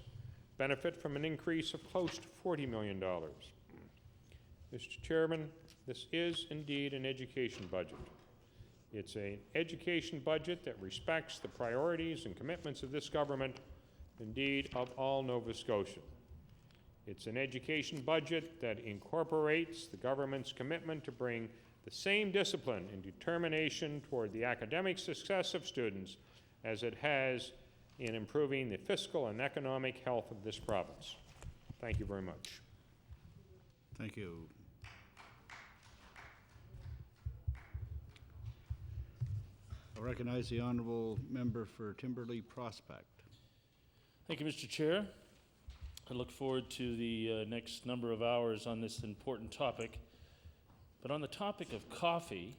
benefit from an increase of close to $40 million. Mr. Chairman, this is indeed an education budget. It's an education budget that respects the priorities and commitments of this government, indeed of all Nova Scotia. It's an education budget that incorporates the government's commitment to bring the same discipline and determination toward the academic success of students as it has in improving the fiscal and economic health of this province. Thank you very much. Thank you. I recognize the honourable member for Timberley Prospect. Thank you, Mr. Chair. I look forward to the next number of hours on this important topic. But on the topic of coffee,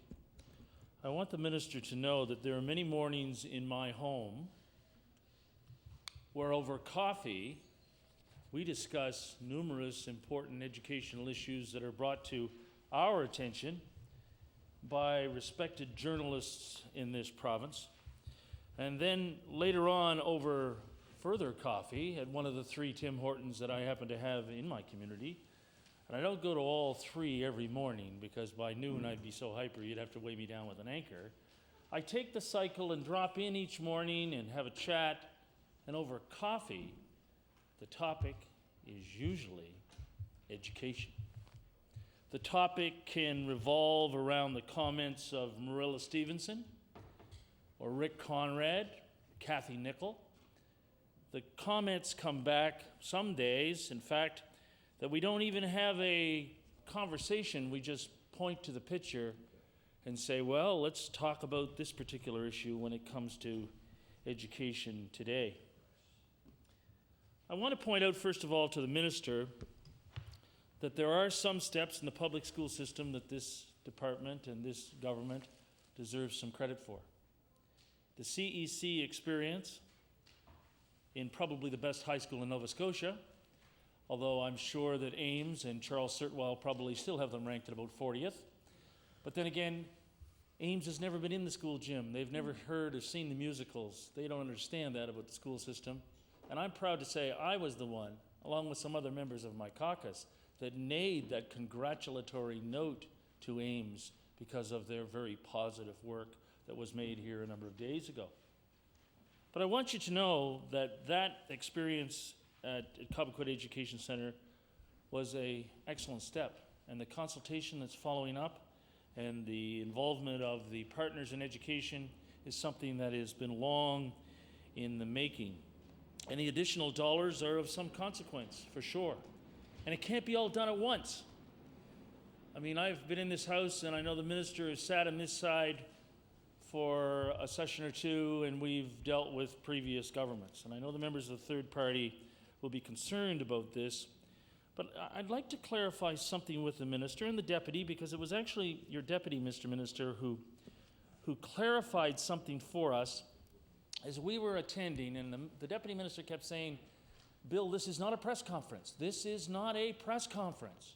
I want the minister to know that there are many mornings in my home where over coffee we discuss numerous important educational issues that are brought to our attention by respected journalists in this province. And then later on, over further coffee at one of the 3 Tim Hortons that I happen to have in my community. And I don't go to all 3 every morning because by noon I'd be so hyper you'd have to weigh me down with an anchor. I take the cycle and drop in each morning and have a chat. And over coffee, the topic is usually education. The topic can revolve around the comments of Marilla Stevenson or Rick Conrad, Kathy Nickel. The comments come back some days, in fact, that we don't even have a conversation. We just point to the picture and say, well, let's talk about this particular issue when it comes to education today. I want to point out, first of all, to the minister that there are some steps in the public school system that this department and this government deserves some credit for. The CEC experience in probably the best high school in Nova Scotia, although I'm sure that Ames and Charles Sirtwell probably still have them ranked at about 40th. But then again, Ames has never been in the school gym. They've never heard or seen the musicals. They don't understand that about the school system. And I'm proud to say I was the one, along with some other members of my caucus, that made that congratulatory note to Ames because of their very positive work that was made here a number of days ago. But I want you to know that that experience at Cobequid Education Center was an excellent step. And the consultation that's following up and the involvement of the partners in education is something that has been long in the making. Any additional dollars are of some consequence, for sure. And it can't be all done at once. I mean, I've been in this house, and I know the minister has sat on this side for a session or two, and we've dealt with previous governments. And I know the members of the third party will be concerned about this. But I'd like to clarify something with the minister and the deputy, because it was actually your deputy, Mr. Minister, who clarified something for us as we were attending. And the deputy minister kept saying, Bill, this is not a press conference. This is not a press conference.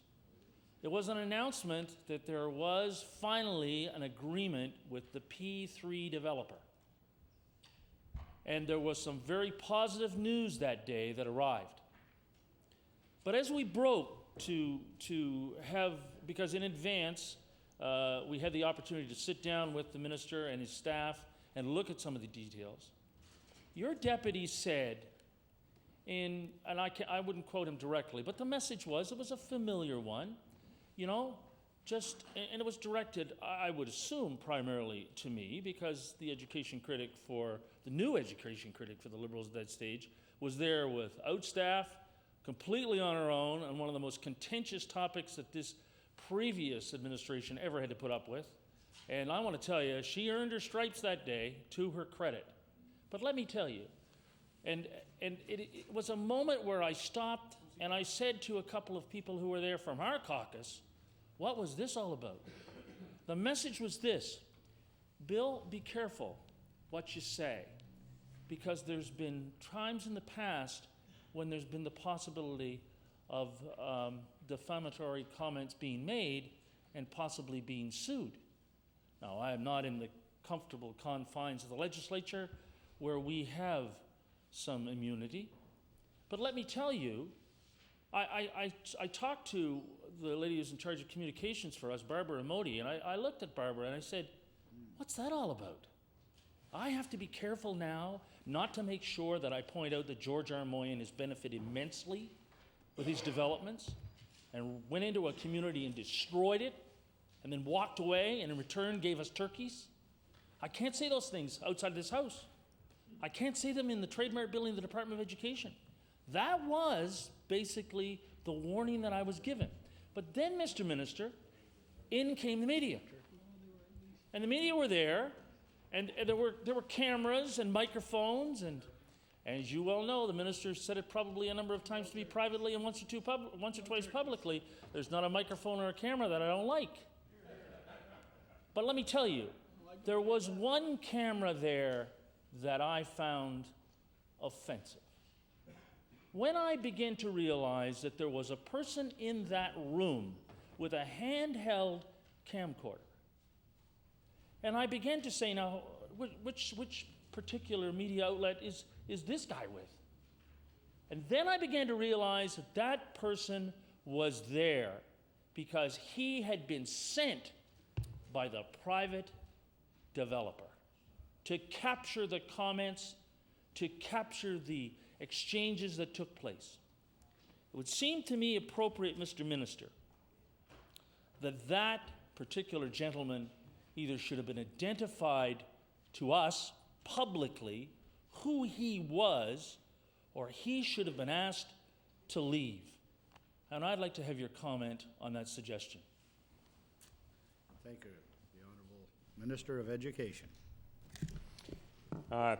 It was an announcement that there was finally an agreement with the P3 developer. And there was some very positive news that day that arrived. But as we broke to have, because in advance, we had the opportunity to sit down with the minister and his staff and look at some of the details. Your deputy said, and I wouldn't quote him directly, but the message was, it was a familiar one, you know, and it was directed, I would assume, primarily to me, because the new education critic for the Liberals at that stage was there without staff, completely on her own, on one of the most contentious topics that this previous administration ever had to put up with. And I want to tell you, she earned her stripes that day, to her credit. But let me tell you, and it was a moment where I stopped and I said to a couple of people who were there from our caucus, what was this all about? The message was this: Bill, be careful what you say, because there's been times in the past when there's been the possibility of defamatory comments being made and possibly being sued. Now, I am not in the comfortable confines of the legislature where we have some immunity, but let me tell you, I talked to the lady who's in charge of communications for us, Barbara Modi, and I looked at Barbara and I said, what's that all about? I have to be careful now not to make sure that I point out that George R. Moyen has benefited immensely with these developments and went into a community and destroyed it and then walked away and in return gave us turkeys. I can't say those things outside this house. I can't say them in the Trade Merit building of the Department of Education. That was basically the warning that I was given. But then, Mr. Minister, in came the media. And the media were there, and there were cameras and microphones, and as you well know, the minister said it probably a number of times to me privately and once or twice publicly, there's not a microphone or a camera that I don't like. But let me tell you, there was one camera there that I found offensive. When I began to realize that there was a person in that room with a handheld camcorder, and I began to say, now, which particular media outlet is this guy with? And then I began to realize that that person was there because he had been sent by the private developer to capture the comments, to capture the exchanges that took place. It would seem to me appropriate, Mr. Minister, that that particular gentleman either should have been identified to us publicly who he was, or he should have been asked to leave. And I'd like to have your comment on that suggestion. Thank you. The Honourable Minister of Education.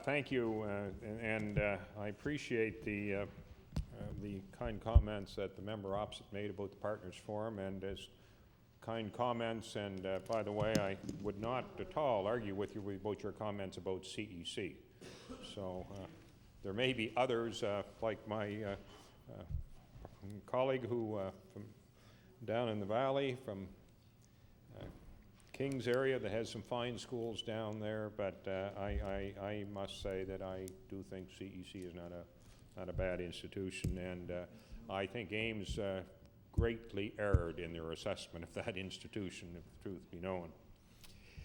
Thank you, and I appreciate the kind comments that the member opposite made about the Partners Forum, and as kind comments, and by the way, I would not at all argue with you about your comments about CEC. So there may be others, like my colleague who from down in the valley, from Kings area, that has some fine schools down there, but I must say that I do think CEC is not a bad institution, and I think Ames greatly erred in their assessment of that institution, if the truth be known.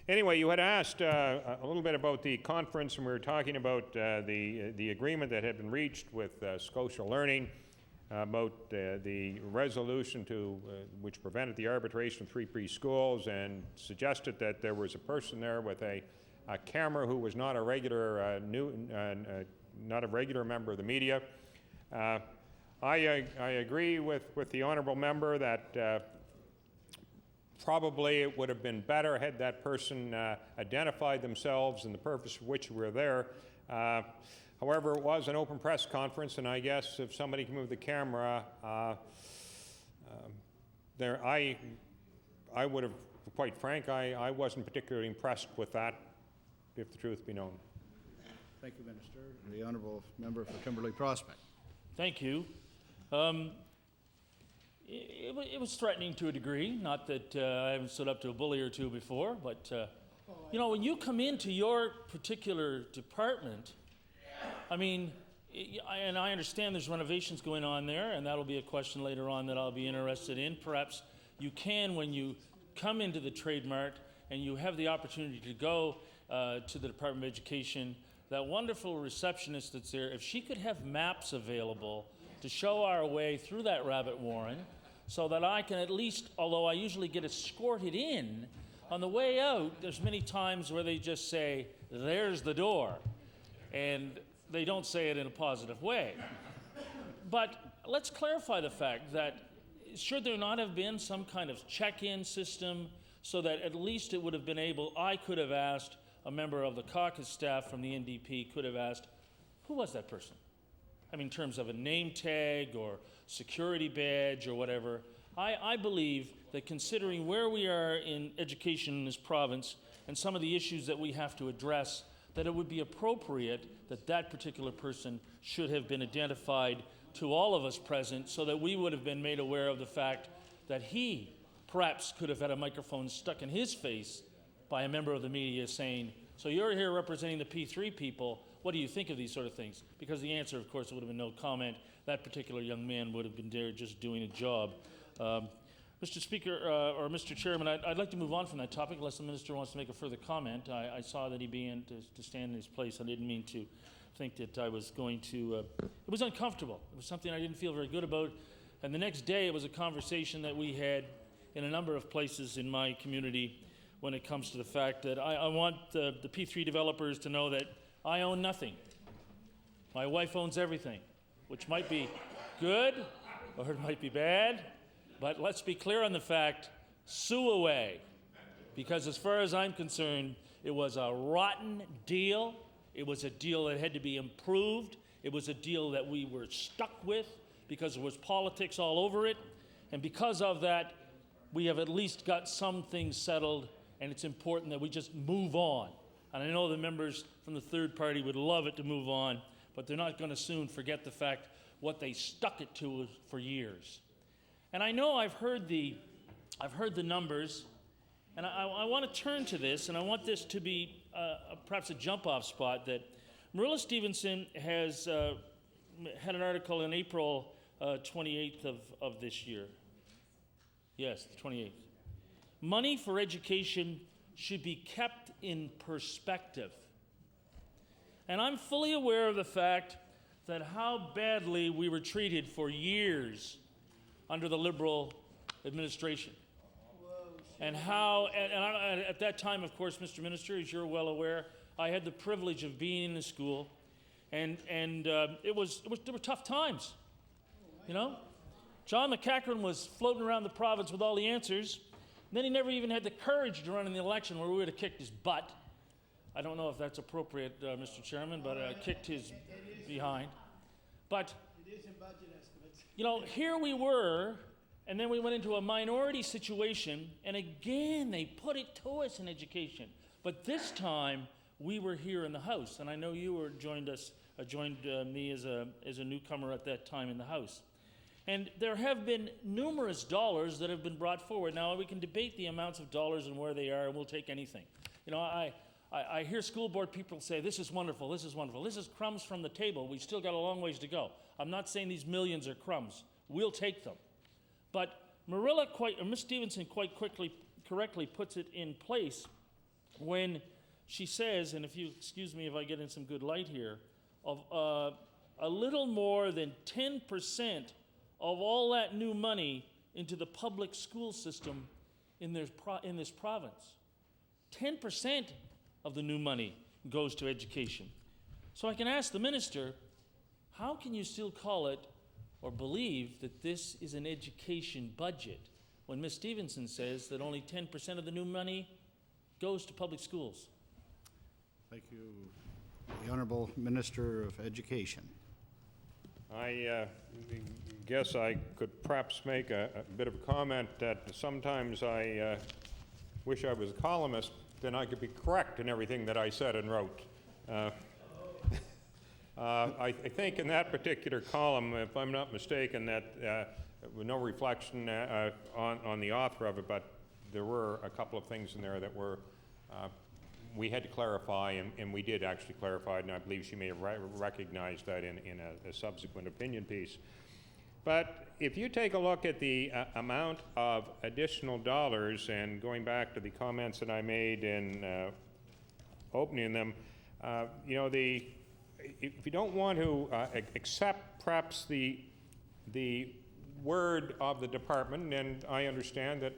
Anyway, you had asked a little bit about the conference, and we were talking about the agreement that had been reached with Scotia Learning about the resolution which prevented the arbitration of 3 preschools, and suggested that there was a person there with a camera who was not a regular not a regular member of the media. I agree with the honourable member that probably it would have been better had that person identified themselves and the purpose for which we were there. However, it was an open press conference, and I guess if somebody can move the camera, I would have, quite frank, I wasn't particularly impressed with that, if the truth be known. Thank you, Minister. The Honourable Member for Kimberley Prospect. Thank you. It was threatening to a degree, not that I haven't stood up to a bully or two before, but you know, when you come into your particular department, I mean, and I understand there's renovations going on there, and that'll be a question later on that I'll be interested in. Perhaps you can, when you come into the Trade Mart and you have the opportunity to go to the Department of Education, that wonderful receptionist that's there, if she could have maps available to show our way through that rabbit warren, so that I can at least, although I usually get escorted in, on the way out, there's many times where they just say, "There's the door," and they don't say it in a positive way. But let's clarify the fact that should there not have been some kind of check-in system so that at least it would have been able, I could have asked, a member of the caucus staff from the NDP could have asked, who was that person? I mean, in terms of a name tag or security badge or whatever. I believe that considering where we are in education in this province and some of the issues that we have to address, that it would be appropriate that that particular person should have been identified to all of us present, so that we would have been made aware of the fact that he perhaps could have had a microphone stuck in his face by a member of the media saying, "So you're here representing the P3 people, what do you think of these sort of things?" Because the answer, of course, would have been no comment. That particular young man would have been there just doing a job. Mr. Speaker, or Mr. Chairman, I'd like to move on from that topic unless the Minister wants to make a further comment. I saw that he began to stand in his place. I didn't mean to think that I was going to... it was uncomfortable. It was something I didn't feel very good about. And the next day, it was a conversation that we had in a number of places in my community when it comes to the fact that I want the P3 developers to know that I own nothing. My wife owns everything, which might be good or it might be bad, but let's be clear on the fact, sue away. Because as far as I'm concerned, it was a rotten deal. It was a deal that had to be improved. It was a deal that we were stuck with because there was politics all over it. And because of that, we have at least got some things settled, and it's important that we just move on. And I know the members from the third party would love it to move on, but they're not going to soon forget the fact what they stuck it to for years. And I know I've heard the numbers, and I want to turn to this, and I want this to be perhaps a jump-off spot that Marilla Stevenson has had an article in April 28th of this year. Yes, the 28th. Money for education should be kept in perspective. And I'm fully aware of the fact that how badly we were treated for years under the Liberal administration. And how, at that time, of course, Mr. Minister, as you're well aware, I had the privilege of being in the school, and there were tough times, you know? John McEachran was floating around the province with all the answers, and then he never even had the courage to run in the election where we would have kicked his butt. I don't know if that's appropriate, Mr. Chairman, but kicked his behind. But, you know, here we were, and then we went into a minority situation, and again, they put it to us in education. But this time, we were here in the House, and I know you joined me as a newcomer at that time in the House. And there have been numerous dollars that have been brought forward. Now, we can debate the amounts of dollars and where they are, and we'll take anything. You know, I hear school board people say, this is wonderful, this is wonderful. This is crumbs from the table. We've still got a long ways to go. I'm not saying these millions are crumbs. We'll take them. But Miss Stevenson quite correctly puts it in place when she says, and if you excuse me if I get in some good light here, of a little more than 10% of all that new money into the public school system in this province. 10% of the new money goes to education. So I can ask the minister, how can you still call it or believe that this is an education budget when Ms. Stevenson says that only 10% of the new money goes to public schools? Thank you. The Honourable Minister of Education. I guess I could perhaps make a bit of a comment that sometimes I wish I was a columnist, then I could be correct in everything that I said and wrote. I think in that particular column, if I'm not mistaken, that with no reflection on the author of it, but there were a couple of things in there that were we had to clarify, and we did actually clarify it, and I believe she may have recognized that in a subsequent opinion piece. But if you take a look at the amount of additional dollars, and going back to the comments that I made in opening them, you know, if you don't want to accept perhaps the word of the department, and I understand that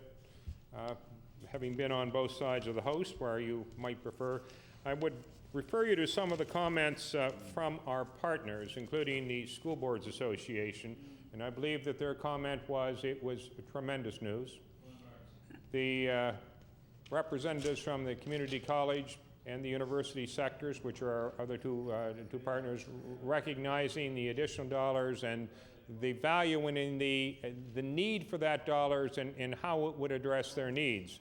having been on both sides of the House where you might prefer, I would refer you to some of the comments from our partners, including the School Boards Association, and I believe that their comment was it was tremendous news. The representatives from the community college and the university sectors, which are our other two partners, recognizing the additional dollars and the value in the need for that dollars and how it would address their needs.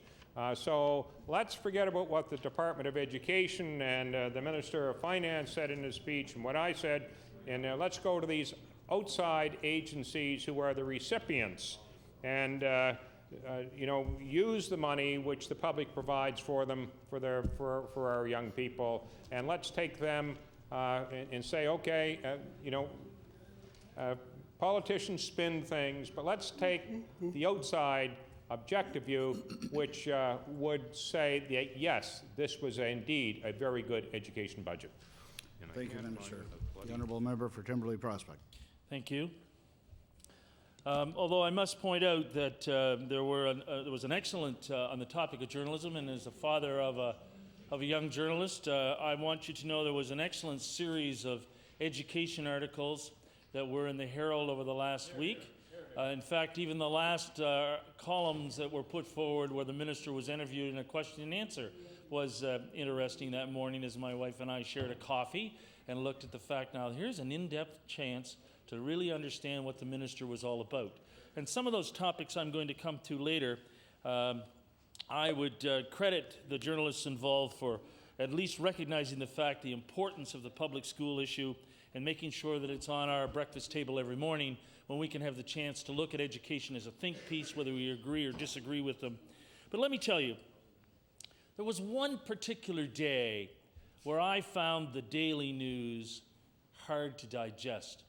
So let's forget about what the Department of Education and the Minister of Finance said in his speech and what I said, and let's go to these outside agencies who are the recipients and you know, use the money which the public provides for them for our young people, and let's take them and say, okay, you know, politicians spin things, but let's take the outside objective view, which would say that yes, this was indeed a very good education budget. Thank you, Minister. The Honourable Member for Timberley Prospect. Thank you. Although I must point out that there was an excellent, on the topic of journalism, and as a father of a young journalist, I want you to know there was an excellent series of education articles that were in the Herald over the last week. In fact, even the last columns that were put forward where the minister was interviewed in a question and answer was interesting that morning as my wife and I shared a coffee and looked at the fact, now here's an in-depth chance to really understand what the minister was all about. And some of those topics I'm going to come to later. I would credit the journalists involved for at least recognizing the fact, the importance of the public school issue and making sure that it's on our breakfast table every morning when we can have the chance to look at education as a think piece, whether we agree or disagree with them. But let me tell you, There was one particular day where I found the daily news hard to digest.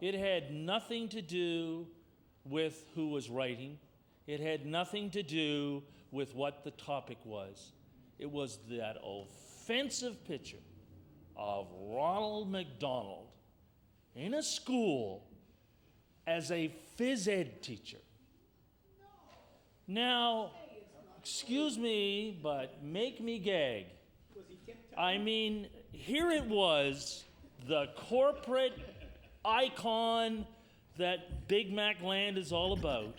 It had nothing to do with who was writing. It had nothing to do with what the topic was. It was that offensive picture of Ronald McDonald in a school as a phys ed teacher. Now, excuse me, but make me gag. I mean, here it was, the corporate icon that Big Mac Land is all about,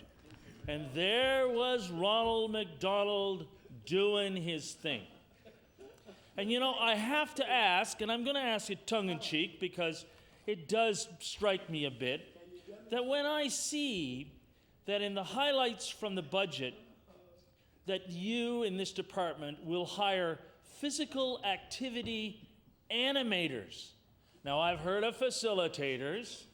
and there was Ronald McDonald doing his thing. And you know, I have to ask, and I'm going to ask it tongue-in-cheek because it does strike me a bit, that when I see that in the highlights from the budget that you in this department will hire physical activity animators. Now, I've heard of facilitators,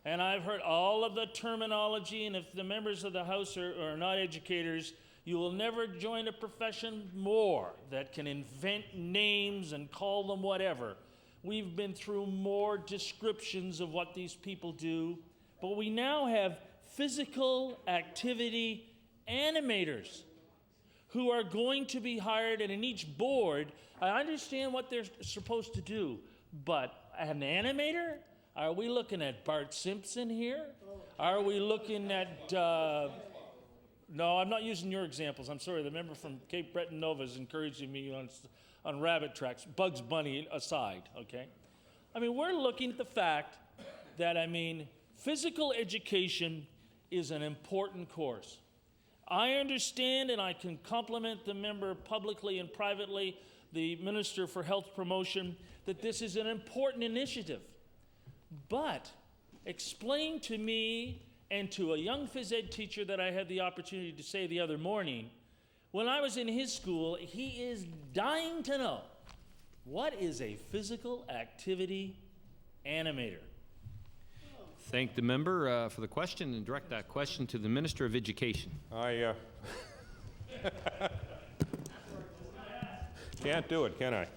and I've heard all of the terminology, and if the members of the House are not educators, you will never join a profession more that can invent names and call them whatever. We've been through more descriptions of what these people do, but we now have physical activity animators who are going to be hired, and in each board, I understand what they're supposed to do, but an animator? Are we looking at Bart Simpson here? Are we looking at, no, I'm not using your examples. I'm sorry, the member from Cape Breton Nova is encouraging me on rabbit tracks, Bugs Bunny aside, okay? I mean, we're looking at the fact that, physical education is an important course. I understand, and I can compliment the member publicly and privately, the Minister for Health Promotion, that this is an important initiative. But explain to me and to a young phys ed teacher that I had the opportunity to say the other morning, when I was in his school, he is dying to know, what is a physical activity animator? Thank the member for the question and direct that question to the Minister of Education. I can't do it, can I?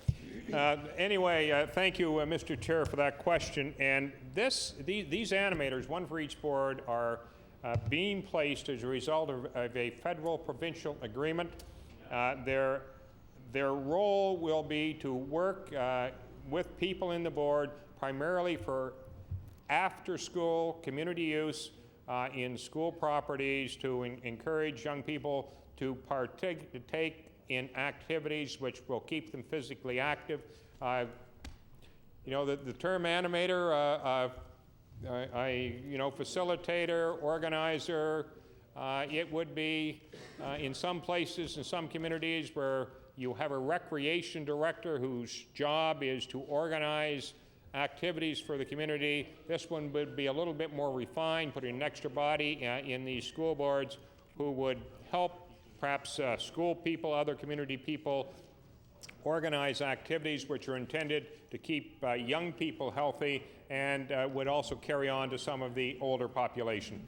Anyway, thank you, Mr. Chair, for that question. And these animators, one for each board, are being placed as a result of a federal-provincial agreement. Their role will be to work with people in the board, primarily for after-school community use in school properties, to encourage young people to partake in activities which will keep them physically active. The term animator, facilitator, organizer, it would be in some places, in some communities where you have a recreation director whose job is to organize activities for the community. This one would be a little bit more refined, putting an extra body in these school boards who would help perhaps school people, other community people, organize activities which are intended to keep young people healthy and would also carry on to some of the older population.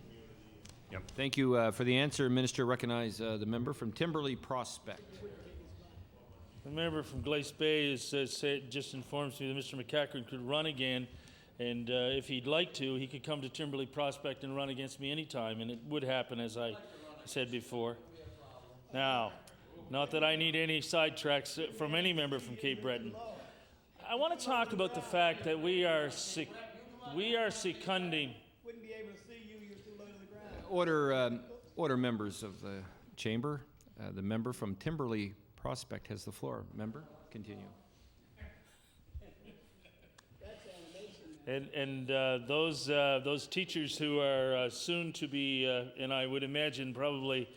Yep. Thank you for the answer. Minister, recognize the member from Timberley Prospect. The member from Glace Bay just informs me that Mr. McCackern could run again, and if he'd like to, he could come to Timberley Prospect and run against me anytime, and it would happen, as I said before. Now, not that I need any sidetracks from any member from Cape Breton. I want to talk about the fact that we are secunding. Wouldn't be able to see you. You're too low to the ground. Order, members of the chamber. The member from Timberley Prospect has the floor. Member, continue. And those teachers who are soon to be, and I would imagine probably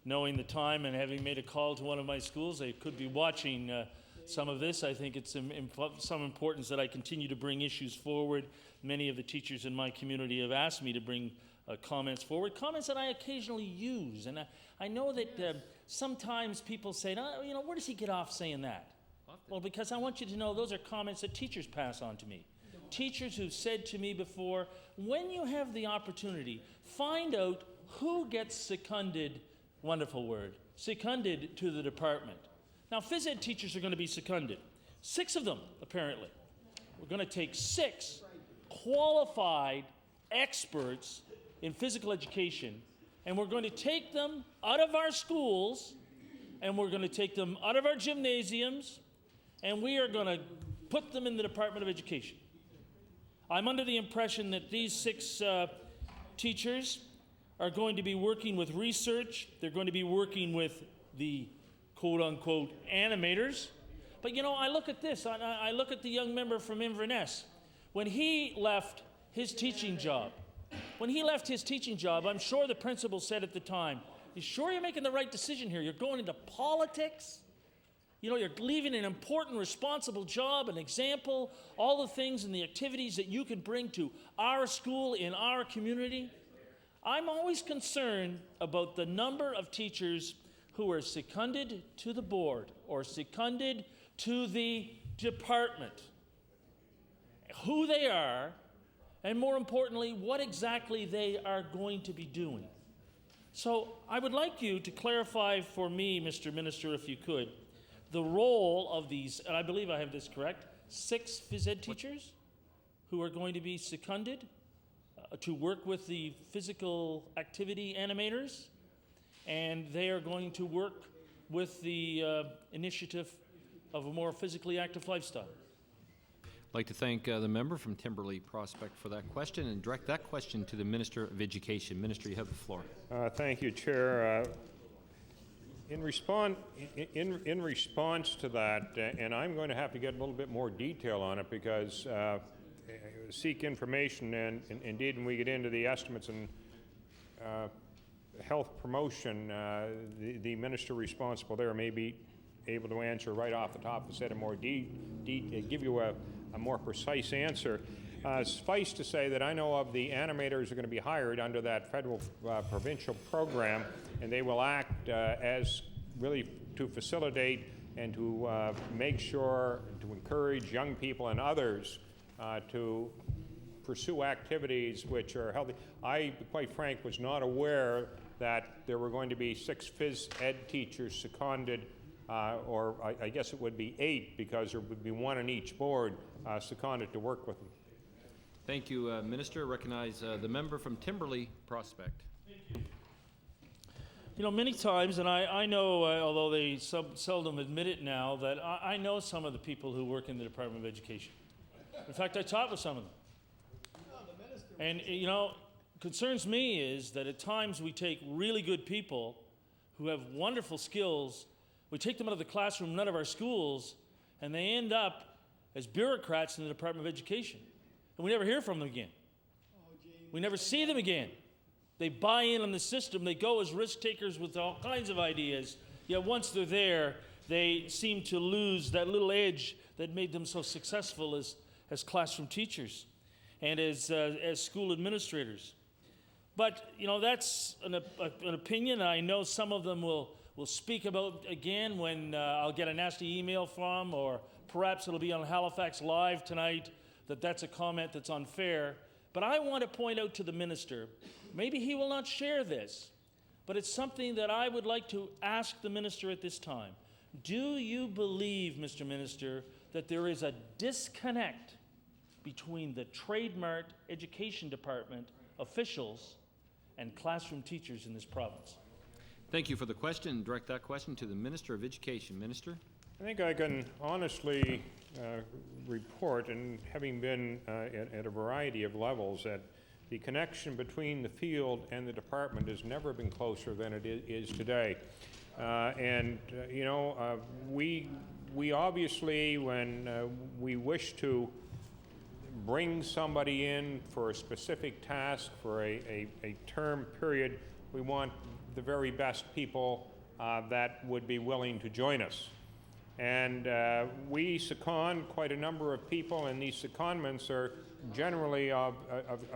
knowing the time and having made a call to one of my schools, they could be watching some of this. I think it's some importance that I continue to bring issues forward. Many of the teachers in my community have asked me to bring comments forward, comments that I occasionally use. And I know that sometimes people say, where does he get off saying that? Well, because I want you to know those are comments that teachers pass on to me. Teachers who've said to me before, when you have the opportunity, find out who gets seconded, wonderful word, seconded to the department. Now, phys ed teachers are going to be seconded. 6 of them, apparently. We're going to take 6 qualified experts in physical education, and we're going to take them out of our schools, and we're going to take them out of our gymnasiums, and we are going to put them in the Department of Education. I'm under the impression that these 6 teachers are going to be working with research. They're going to be working with the quote-unquote animators. But you know, I look at this. I look at the young member from Inverness. When he left his teaching job, I'm sure the principal said at the time, "You sure you're making the right decision here? You're going into politics? You know, you're leaving an important, responsible job, an example, all the things and the activities that you can bring to our school in our community." I'm always concerned about the number of teachers who are seconded to the board or seconded to the department, who they are, and more importantly, what exactly they are going to be doing. So I would like you to clarify for me, Mr. Minister, if you could, the role of these, and I believe I have this correct, 6 phys ed teachers who are going to be seconded to work with the physical activity animators, and they are going to work with the initiative of a more physically active lifestyle. I'd like to thank the member from Timberley Prospect for that question and direct that question to the Minister of Education. Minister, you have the floor. Thank you, Chair. In response to that, and I'm going to have to get a little bit more detail on it because seek information, and indeed when we get into the estimates and health promotion, the minister responsible there may be able to answer right off the top instead of more give you a more precise answer. Suffice to say that I know of the animators are going to be hired under that federal provincial program, and they will act as really to facilitate and to make sure to encourage young people and others to pursue activities which are healthy. I, quite frank, was not aware that there were going to be 6 phys ed teachers seconded, or I guess it would be 8 because there would be 1 on each board seconded to work with them. Thank you, Minister. Recognize the member from Timberley Prospect. You know, many times, and I know, although they seldom admit it now, that I know some of the people who work in the Department of Education. In fact, I taught with some of them. And, you know, concerns me is that at times we take really good people who have wonderful skills, we take them out of the classroom in none of our schools, and they end up as bureaucrats in the Department of Education. And we never hear from them again. We never see them again. They buy in on the system. They go as risk takers with all kinds of ideas. Yet once they're there, they seem to lose that little edge that made them so successful as classroom teachers and as school administrators. But, you know, that's an opinion. I know some of them will speak about again when I'll get a nasty email from, or perhaps it'll be on Halifax Live tonight, that's a comment that's unfair. But I want to point out to the minister, maybe he will not share this, but it's something that I would like to ask the minister at this time. Do you believe, Mr. Minister, that there is a disconnect between the Trademark Education Department officials and classroom teachers in this province? Thank you for the question. Direct that question to the Minister of Education. Minister? I think I can honestly report, and having been at a variety of levels, that the connection between the field and the department has never been closer than it is today. You know, we obviously, when we wish to bring somebody in for a specific task for a term period, we want the very best people that would be willing to join us. And we second quite a number of people, and these secondments are generally of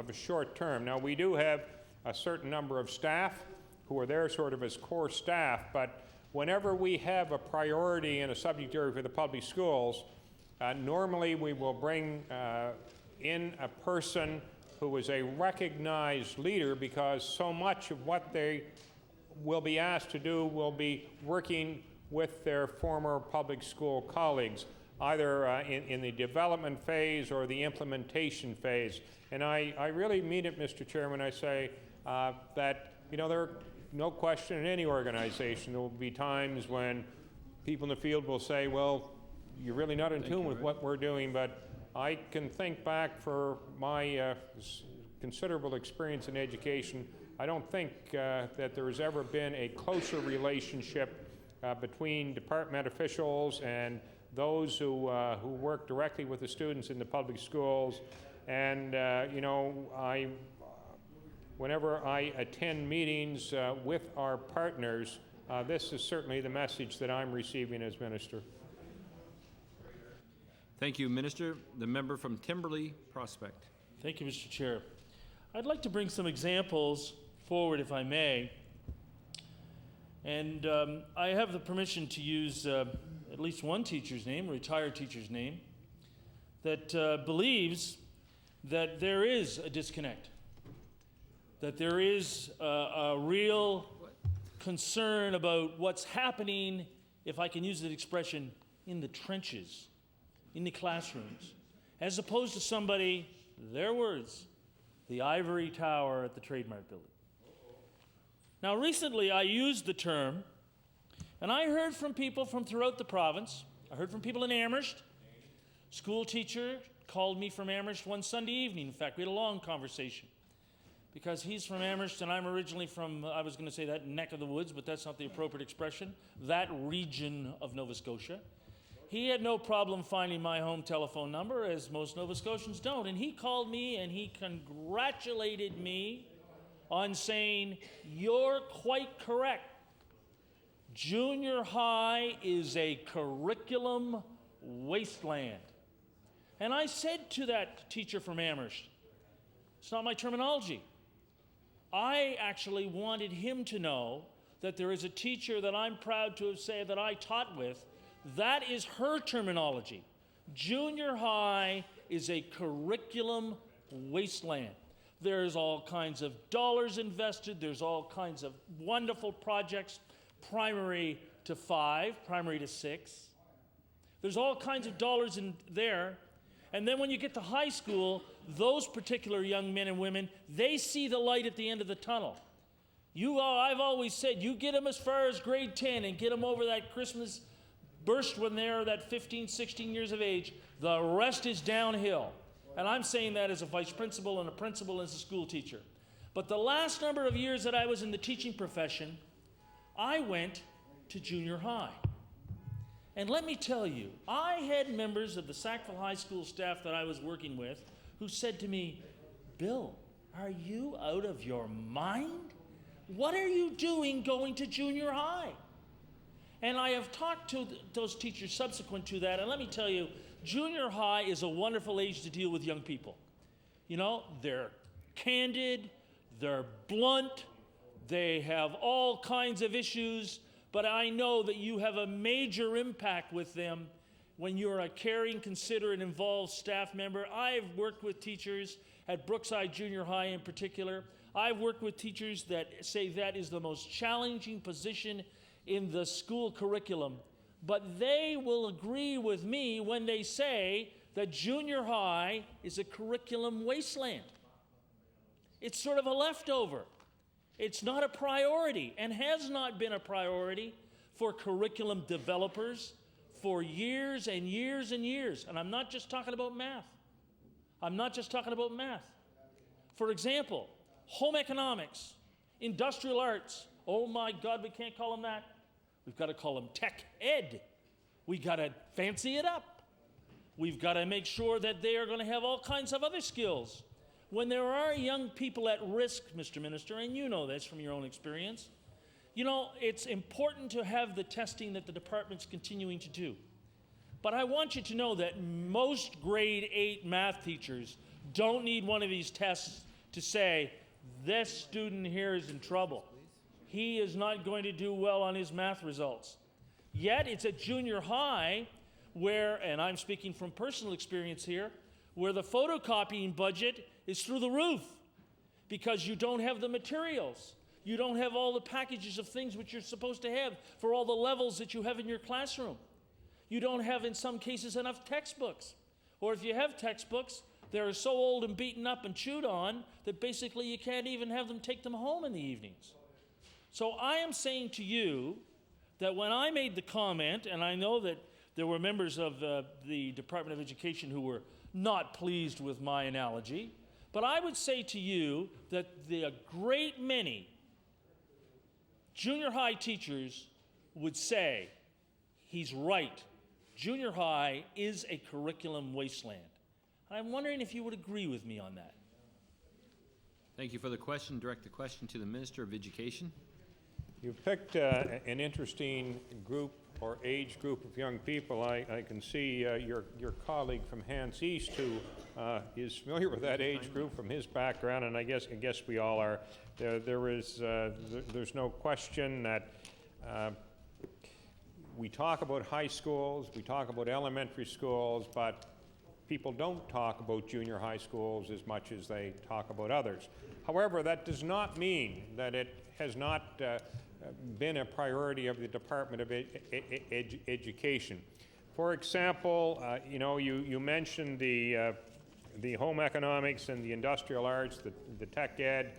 a short term. Now, we do have a certain number of staff who are there sort of as core staff, but whenever we have a priority in a subject area for the public schools, normally we will bring in a person who is a recognized leader, because so much of what they will be asked to do will be working with their former public school colleagues, either in the development phase or the implementation phase. And I really mean it, Mr. Chairman. I say that, there are no question in any organization there will be times when people in the field will say, well, you're really not in tune with what we're doing, but I can think back for my considerable experience in education. I don't think that there has ever been a closer relationship between department officials and those who work directly with the students in the public schools. And whenever I attend meetings with our partners, this is certainly the message that I'm receiving as minister. Thank you, Minister. The member from Timberley Prospect. Thank you, Mr. Chair. I'd like to bring some examples forward, if I may. And I have the permission to use at least one teacher's name, a retired teacher's name, that believes that there is a disconnect, that there is a real concern about what's happening, if I can use that expression, in the trenches, in the classrooms, as opposed to somebody, their words, the ivory tower at the Trademark Building. Now, recently I used the term, and I heard from people from throughout the province. I heard from people in Amherst. School teacher called me from Amherst one Sunday evening. In fact, we had a long conversation, because he's from Amherst and I'm originally from, I was going to say that neck of the woods, but that's not the appropriate expression, that region of Nova Scotia. He had no problem finding my home telephone number, as most Nova Scotians don't. And he called me and he congratulated me on saying, "You're quite correct. Junior high is a curriculum wasteland." And I said to that teacher from Amherst, it's not my terminology. I actually wanted him to know that there is a teacher that I'm proud to have said that I taught with. That is her terminology. Junior high is a curriculum wasteland. There's all kinds of dollars invested. There's all kinds of wonderful projects, primary to 5, primary to 6. There's all kinds of dollars in there. And then when you get to high school, those particular young men and women, they see the light at the end of the tunnel. I've always said, you get them as far as grade 10 and get them over that Christmas burst when they're that 15, 16 years of age. The rest is downhill. And I'm saying that as a vice principal and a principal as a school teacher. But the last number of years that I was in the teaching profession, I went to junior high. And let me tell you, I had members of the Sackville High School staff that I was working with who said to me, "Bill, are you out of your mind? What are you doing going to junior high?" And I have talked to those teachers subsequent to that, and let me tell you, junior high is a wonderful age to deal with young people. They're candid, they're blunt, they have all kinds of issues, but I know that you have a major impact with them when you're a caring, considerate, involved staff member. I've worked with teachers at Brookside Junior High in particular. I've worked with teachers that say that is the most challenging position in the school curriculum. But they will agree with me when they say that junior high is a curriculum wasteland. It's sort of a leftover. It's not a priority and has not been a priority for curriculum developers for years and years and years. And I'm not just talking about math. For example, home economics, industrial arts. Oh my God, we can't call them that. We've got to call them tech ed. We've got to fancy it up. We've got to make sure that they are going to have all kinds of other skills. When there are young people at risk, Mr. Minister, and you know this from your own experience, it's important to have the testing that the department's continuing to do. But I want you to know that most grade 8 math teachers don't need one of these tests to say, this student here is in trouble. He is not going to do well on his math results. Yet it's at junior high where, and I'm speaking from personal experience here, where the photocopying budget is through the roof because you don't have the materials. You don't have all the packages of things which you're supposed to have for all the levels that you have in your classroom. You don't have, in some cases, enough textbooks. Or if you have textbooks, they're so old and beaten up and chewed on that basically you can't even have them take them home in the evenings. So I am saying to you that when I made the comment, and I know that there were members of the Department of Education who were not pleased with my analogy, but I would say to you that a great many junior high teachers would say, he's right. Junior high is a curriculum wasteland. And I'm wondering if you would agree with me on that. Thank you for the question. Direct the question to the Minister of Education. You've picked an interesting group or age group of young people. I can see your colleague from Hants East who is familiar with that age group from his background, and I guess we all are. There's no question that we talk about high schools, we talk about elementary schools, but people don't talk about junior high schools as much as they talk about others. However, that does not mean that it has not been a priority of the Department of Education. For example, you mentioned the home economics and the industrial arts, the tech ed,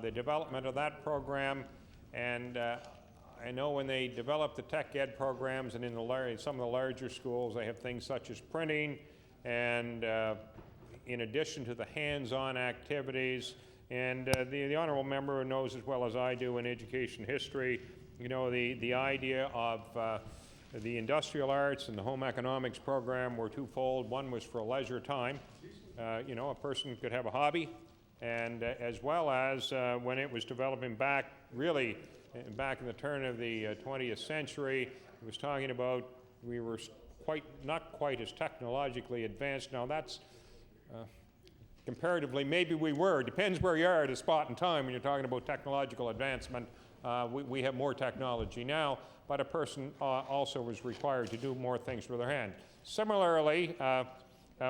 the development of that program, and I know when they develop the tech ed programs and in some of the larger schools, they have things such as printing, and in addition to the hands-on activities, and the honourable member knows as well as I do in education history, the idea of the industrial arts and the home economics program were twofold. One was for leisure time. A person could have a hobby, and as well as when it was developing back in the turn of the 20th century, it was talking about we were not quite as technologically advanced. Now that's comparatively, maybe we were. Depends where you are at a spot in time when you're talking about technological advancement. We have more technology now, but a person also was required to do more things with their hand. Similarly,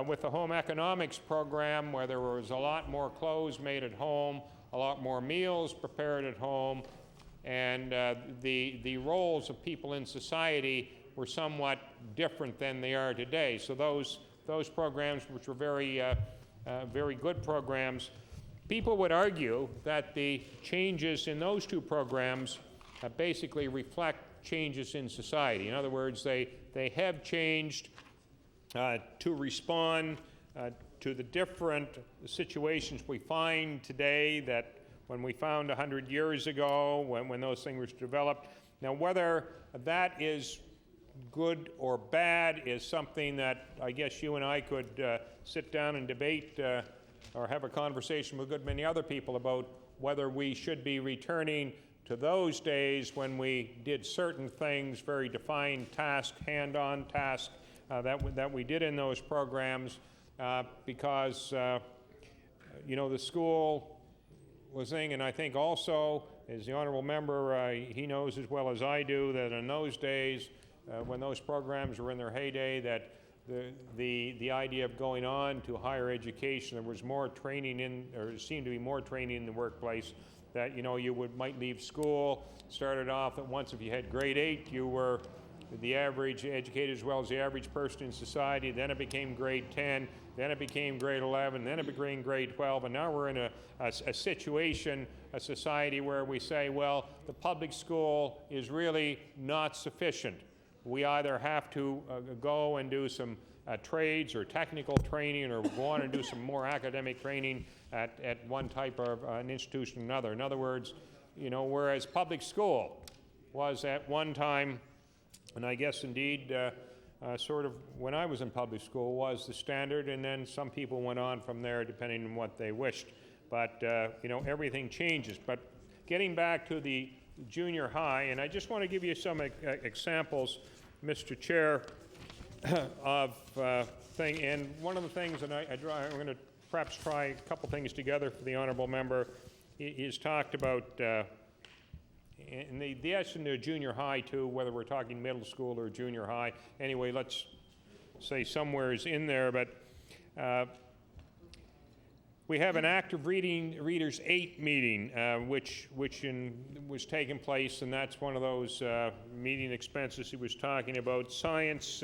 with the home economics program, where there was a lot more clothes made at home, a lot more meals prepared at home, and the roles of people in society were somewhat different than they are today. So those programs, which were very good programs, people would argue that the changes in those two programs basically reflect changes in society. In other words, they have changed to respond to the different situations we find today that when we found 100 years ago, when those things were developed. Now, whether that is good or bad is something that I guess you and I could sit down and debate or have a conversation with a good many other people about whether we should be returning to those days when we did certain things, very defined tasks, hand-on tasks that we did in those programs because, the school was saying, and I think also, as the honourable member, he knows as well as I do, that in those days, when those programs were in their heyday, that the idea of going on to higher education, there was more training or seemed to be more training in the workplace, that you might leave school, started off at once if you had grade 8, you were the average educated as well as the average person in society, then it became grade 10, then it became grade 11, then it became grade 12, and now we're in a situation, a society where we say, well, the public school is really not sufficient. We either have to go and do some trades or technical training, or go on and do some more academic training at one type of an institution or another. In other words, whereas public school was at one time, and I guess indeed sort of when I was in public school was the standard, and then some people went on from there depending on what they wished. But everything changes. But getting back to the junior high, and I just want to give you some examples, Mr. Chair, of thing. And one of the things, and I'm going to perhaps try a couple things together for the honourable member. He's talked about, and the S in the junior high too, whether we're talking middle school or junior high. Anyway, let's say somewhere's in there, but We have an active Readers 8 meeting, which was taking place, and that's one of those meeting expenses he was talking about. Science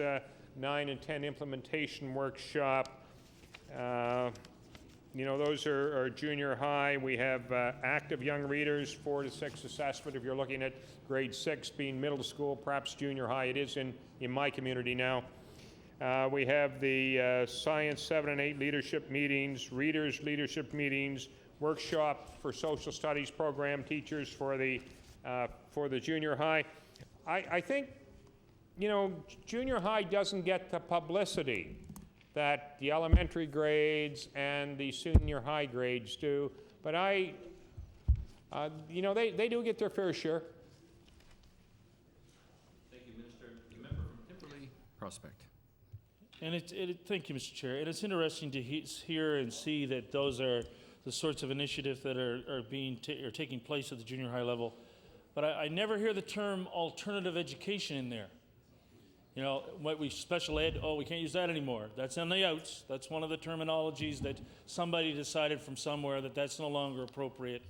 9 and 10 implementation workshop. Those are junior high. We have active young readers, 4 to 6 assessment. If you're looking at grade 6 being middle school, perhaps junior high, it is in my community now. We have the Science 7 and 8 leadership meetings, Readers leadership meetings, workshop for social studies program teachers for the junior high. I think, junior high doesn't get the publicity that the elementary grades and the senior high grades do, but they do get their fair share. Thank you, Minister. The member from Timberley Prospect. And thank you, Mr. Chair. It is interesting to hear and see that those are the sorts of initiatives that are taking place at the junior high level. But I never hear the term alternative education in there. What we special ed, we can't use that anymore. That's on the outs. That's one of the terminologies that somebody decided from somewhere that that's no longer appropriate.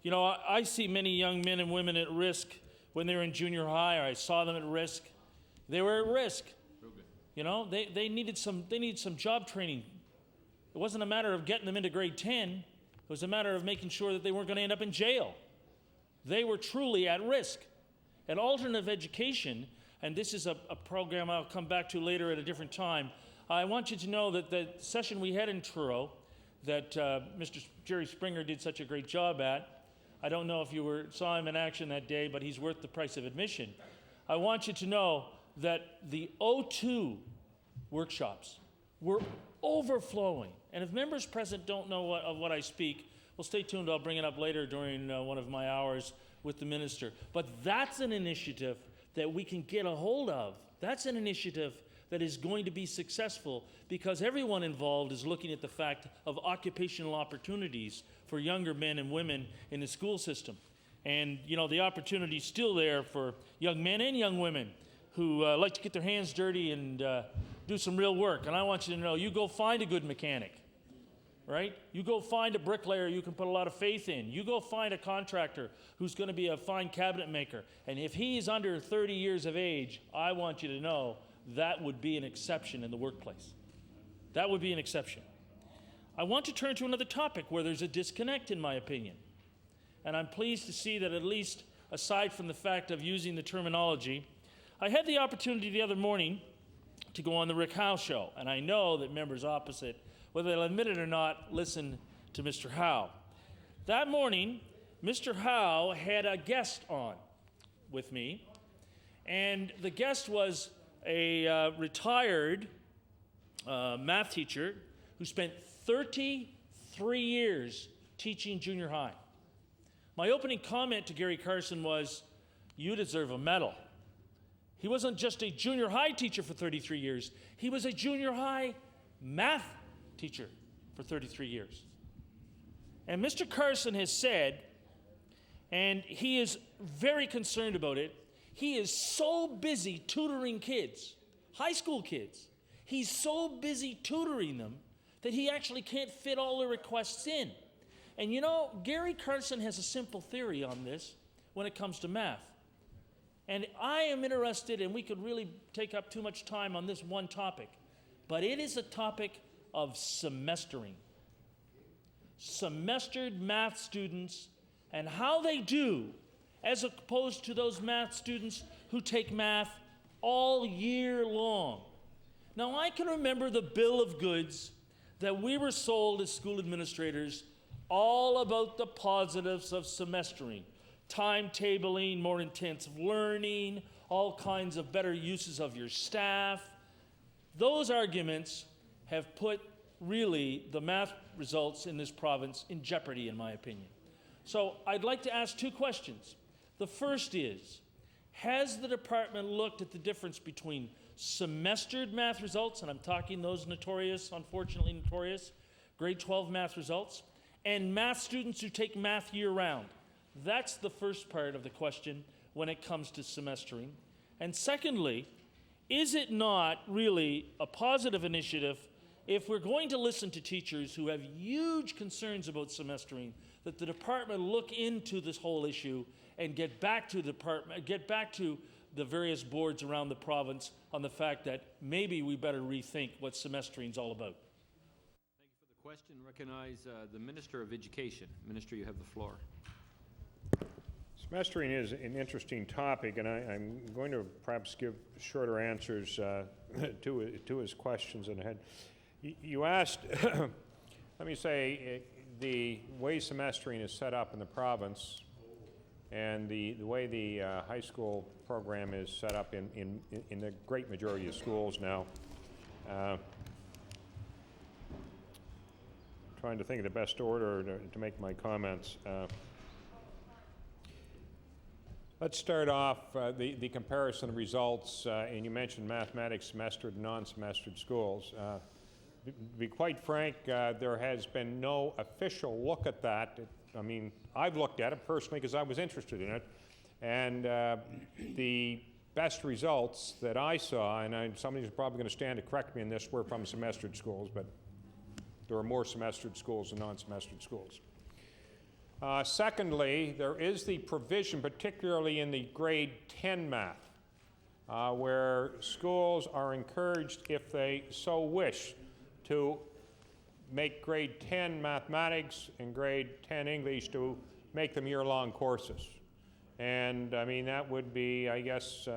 I see many young men and women at risk when they were in junior high, or I saw them at risk. They were at risk. They needed some job training. It wasn't a matter of getting them into grade 10. It was a matter of making sure that they weren't going to end up in jail. They were truly at risk. And alternative education, and this is a program I'll come back to later at a different time, I want you to know that the session we had in Truro that Mr. Jerry Springer did such a great job at, I don't know if you saw him in action that day, but he's worth the price of admission. I want you to know that the O2 workshops were overflowing. And if members present don't know of what I speak, well, stay tuned. I'll bring it up later during one of my hours with the minister. But that's an initiative that we can get a hold of. That's an initiative that is going to be successful because everyone involved is looking at the fact of occupational opportunities for younger men and women in the school system. And, the opportunity is still there for young men and young women who like to get their hands dirty and do some real work. And I want you to know, you go find a good mechanic, right? You go find a bricklayer you can put a lot of faith in. You go find a contractor who's going to be a fine cabinet maker. And if he's under 30 years of age, I want you to know that would be an exception in the workplace. That would be an exception. I want to turn to another topic where there's a disconnect, in my opinion. And I'm pleased to see that at least, aside from the fact of using the terminology, I had the opportunity the other morning to go on the Rick Howe show, and I know that members opposite, whether they'll admit it or not, listen to Mr. Howe. That morning, Mr. Howe had a guest on with me, and the guest was a retired math teacher who spent 33 years teaching junior high. My opening comment to Gary Carson was, "You deserve a medal." He wasn't just a junior high teacher for 33 years. He was a junior high math teacher for 33 years. And Mr. Carson has said, and he is very concerned about it, he is so busy tutoring kids, high school kids. He's so busy tutoring them that he actually can't fit all the requests in. And Gary Carson has a simple theory on this when it comes to math. And I am interested, and we could really take up too much time on this one topic, but it is a topic of semestering. Semestered math students and how they do as opposed to those math students who take math all year long. Now, I can remember the bill of goods that we were sold as school administrators all about the positives of semestering. Timetabling, more intensive learning, all kinds of better uses of your staff. Those arguments have put really the math results in this province in jeopardy, in my opinion. So I'd like to ask two questions. The first is, has the department looked at the difference between semestered math results, and I'm talking those notorious, unfortunately notorious, grade 12 math results, and math students who take math year-round? That's the first part of the question when it comes to semestering. And secondly, is it not really a positive initiative if we're going to listen to teachers who have huge concerns about semestering, that the department look into this whole issue and get back to the various boards around the province on the fact that maybe we better rethink what semestering is all about. Thank you for the question. Recognize the Minister of Education. Minister, you have the floor. Semestering is an interesting topic, and I'm going to perhaps give shorter answers to his questions in ahead. You asked, let me say, the way semestering is set up in the province and the way the high school program is set up in the great majority of schools now. Trying to think of the best order to make my comments. Let's start off the comparison of results, and you mentioned mathematics semestered and non-semestered schools. To be quite frank, there has been no official look at that. I mean, I've looked at it personally because I was interested in it, and the best results that I saw, and somebody's probably going to stand to correct me in this, were from semestered schools, but there are more semestered schools than non-semestered schools. Secondly, there is the provision, particularly in the grade 10 math, where schools are encouraged, if they so wish, to make grade 10 mathematics and grade 10 English to make them year-long courses. And I mean, that would be, I guess,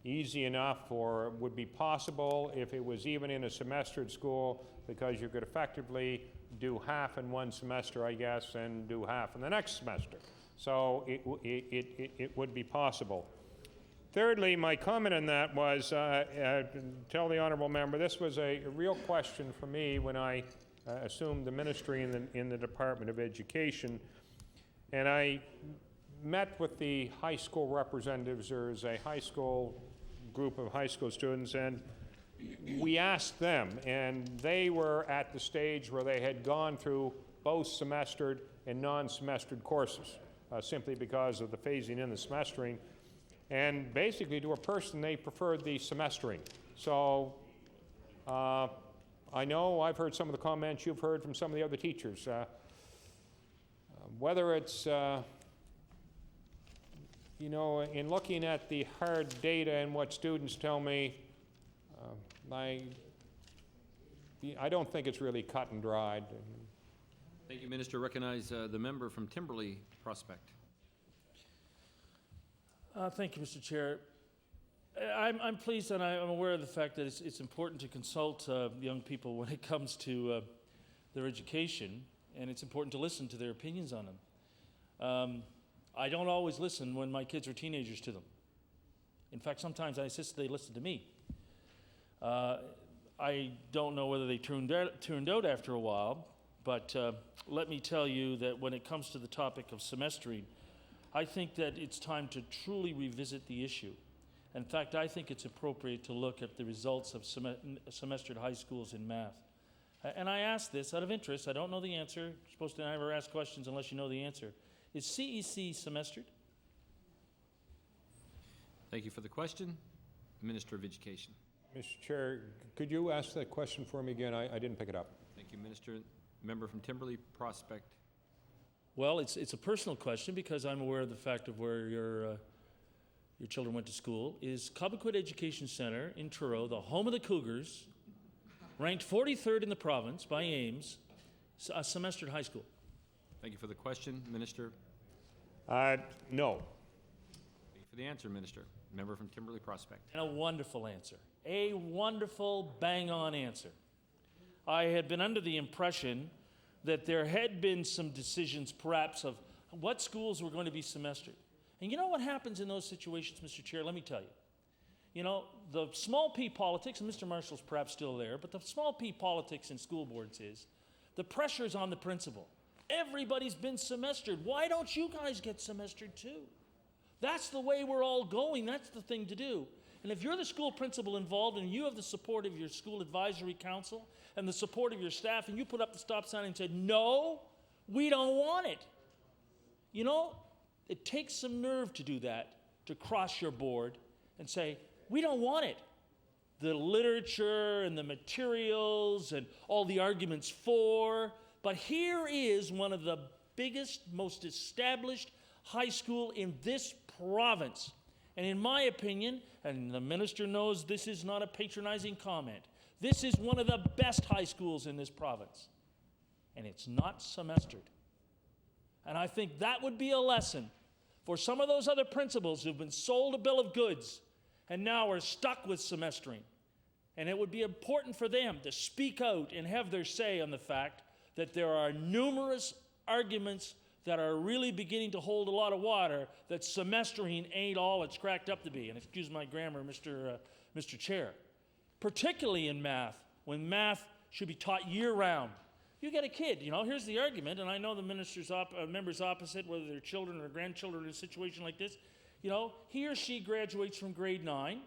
easy enough, or would be possible if it was even in a semestered school, because you could effectively do half in one semester, I guess, and do half in the next semester. So it would be possible. Thirdly, my comment on that was, tell the honourable member, this was a real question for me when I assumed the ministry in the Department of Education, and I met with the high school representatives. There's a high school group of high school students, and we asked them, and they were at the stage where they had gone through both semestered and non-semestered courses, simply because of the phasing in the semestering. And basically, to a person, they preferred the semestering. So I know I've heard some of the comments you've heard from some of the other teachers. Whether it's, you know, in looking at the hard data and what students tell me, I don't think it's really cut and dried. Thank you, Minister. Recognize the member from Timberley Prospect. Thank you, Mr. Chair. I'm pleased, and I'm aware of the fact that it's important to consult young people when it comes to their education, and it's important to listen to their opinions on them. I don't always listen when my kids are teenagers to them. In fact, sometimes I insist they listen to me. I don't know whether they turned out after a while, but let me tell you that when it comes to the topic of semestering, I think that it's time to truly revisit the issue. In fact, I think it's appropriate to look at the results of semestered high schools in math. And I ask this out of interest. I don't know the answer. You're supposed to never ask questions unless you know the answer. Is CEC semestered? Thank you for the question. Minister of Education. Mr. Chair, could you ask that question for me again? I didn't pick it up. Thank you, Minister. Member from Timberley Prospect. Well, it's a personal question because I'm aware of the fact of where your children went to school. Is Cobequid Education Centre in Truro, the home of the Cougars, ranked 43rd in the province by Ames, a semestered high school? Thank you for the question, Minister. No. Thank you for the answer, Minister. Member from Timberley Prospect. And a wonderful answer. A wonderful, bang-on answer. I had been under the impression that there had been some decisions, perhaps, of what schools were going to be semestered. And you know what happens in those situations, Mr. Chair? Let me tell you. You know, the small p politics, and Mr. Marshall's perhaps still there, but the small p politics in school boards is the pressure's on the principal. Everybody's been semestered. Why don't you guys get semestered too? That's the way we're all going. That's the thing to do. And if you're the school principal involved and you have the support of your school advisory council and the support of your staff, and you put up the stop sign and said, no, we don't want it. You know, it takes some nerve to do that, to cross your board and say, we don't want it. the literature and the materials and all the arguments for. But here is one of the biggest, most established high school in this province. And in my opinion, and the minister knows this is not a patronizing comment, this is one of the best high schools in this province. And it's not semestered. And I think that would be a lesson for some of those other principals who've been sold a bill of goods and now are stuck with semestering. And it would be important for them to speak out and have their say on the fact that there are numerous arguments that are really beginning to hold a lot of water, that semestering ain't all it's cracked up to be. And excuse my grammar, Mr. Chair. Particularly in math, when math should be taught year-round. You get a kid, here's the argument, and I know the members opposite, whether they're children or grandchildren in a situation like this, he or she graduates from grade 9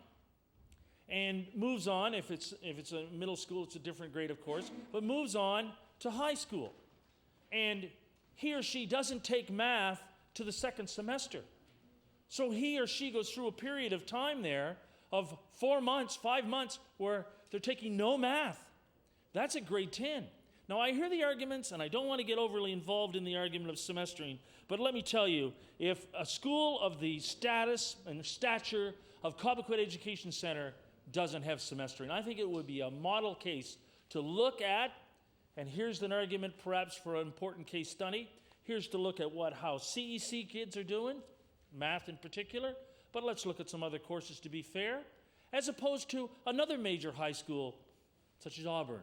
and moves on. If it's a middle school, it's a different grade, of course, but moves on to high school. And he or she doesn't take math to the second semester. So he or she goes through a period of time there of 4 months, 5 months, where they're taking no math. That's at grade 10. Now, I hear the arguments, and I don't want to get overly involved in the argument of semestering, but let me tell you, if a school of the status and stature of Cobequid Education Centre doesn't have semestering, I think it would be a model case to look at, and here's an argument perhaps for an important case study. Here's to look at how CEC kids are doing, math in particular, but let's look at some other courses to be fair, as opposed to another major high school, such as Auburn,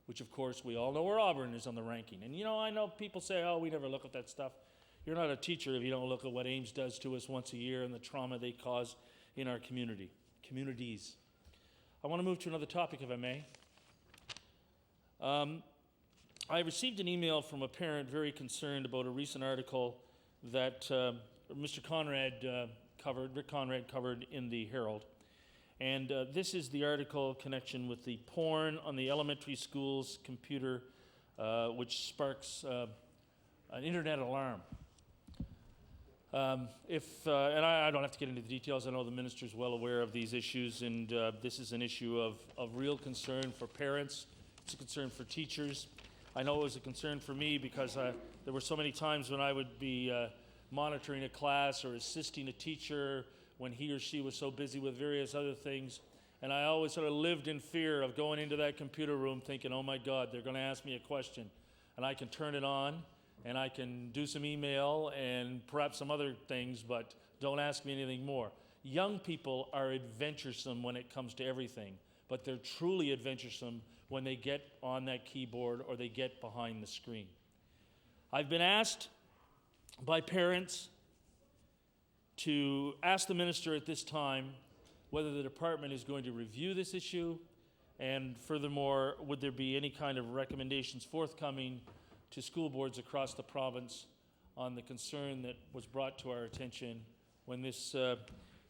which, of course, we all know where Auburn is on the ranking. And, I know people say, oh, we never look at that stuff. You're not a teacher if you don't look at what Ames does to us once a year and the trauma they cause in our communities. I want to move to another topic, if I may. I received an email from a parent very concerned about a recent article that Rick Conrad covered in the Herald. And this is the article connection with the porn on the elementary school's computer, which sparks an internet alarm. And I don't have to get into the details. I know the minister's well aware of these issues, and this is an issue of real concern for parents. It's a concern for teachers. I know it was a concern for me because there were so many times when I would be monitoring a class or assisting a teacher when he or she was so busy with various other things. And I always sort of lived in fear of going into that computer room thinking, oh my God, they're going to ask me a question. And I can turn it on, and I can do some email and perhaps some other things, but don't ask me anything more. Young people are adventuresome when it comes to everything, but they're truly adventuresome when they get on that keyboard or they get behind the screen. I've been asked by parents to ask the minister at this time whether the department is going to review this issue, and furthermore, would there be any kind of recommendations forthcoming to school boards across the province on the concern that was brought to our attention when this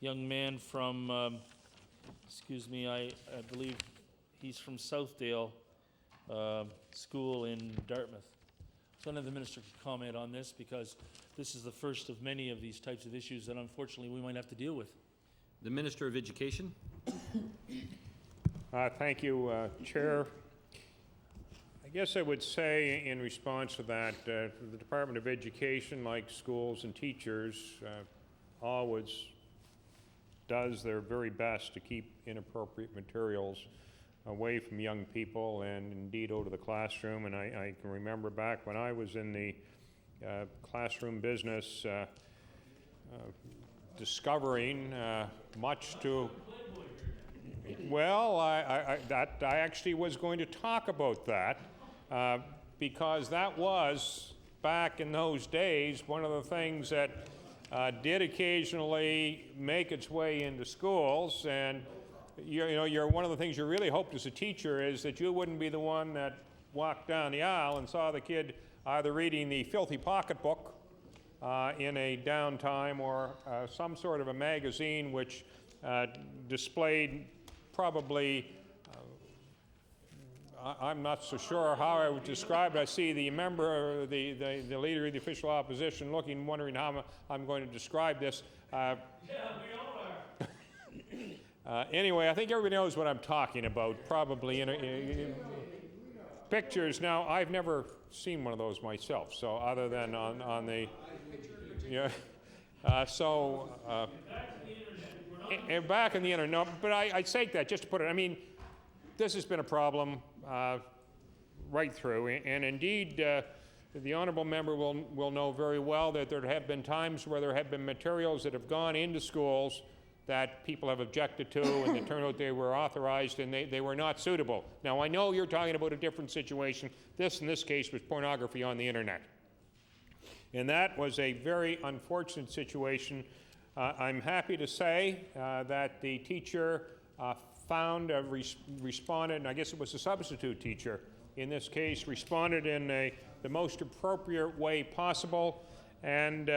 young man from, I believe he's from Southdale School in Dartmouth. So I know the minister could comment on this, because this is the first of many of these types of issues that unfortunately we might have to deal with. The Minister of Education. Thank you, Chair. I guess I would say in response to that, the Department of Education, like schools and teachers, always does their very best to keep inappropriate materials away from young people and indeed out of the classroom. And I can remember back when I was in the classroom business, discovering much to, well, I actually was going to talk about that because that was, back in those days, one of the things that did occasionally make its way into schools. And you're one of the things you really hoped as a teacher is that you wouldn't be the one that walked down the aisle and saw the kid either reading the filthy pocketbook in a downtime or some sort of a magazine which displayed probably, I'm not so sure how I would describe it. I see the member, the leader of the official opposition looking, wondering how I'm going to describe this. Yeah, we all are. Anyway, I think everybody knows what I'm talking about, probably pictures. Now, I've never seen one of those myself, so other than on the, yeah, and back in the internet, no, but I say that just to put it, I mean, this has been a problem right through, and indeed, the honourable member will know very well that there have been times where there have been materials that have gone into schools that people have objected to, and it turned out they were authorized and they were not suitable. Now, I know you're talking about a different situation. This, in this case, was pornography on the internet. And that was a very unfortunate situation. I'm happy to say that the teacher responded, and I guess it was a substitute teacher, in this case, responded in the most appropriate way possible, and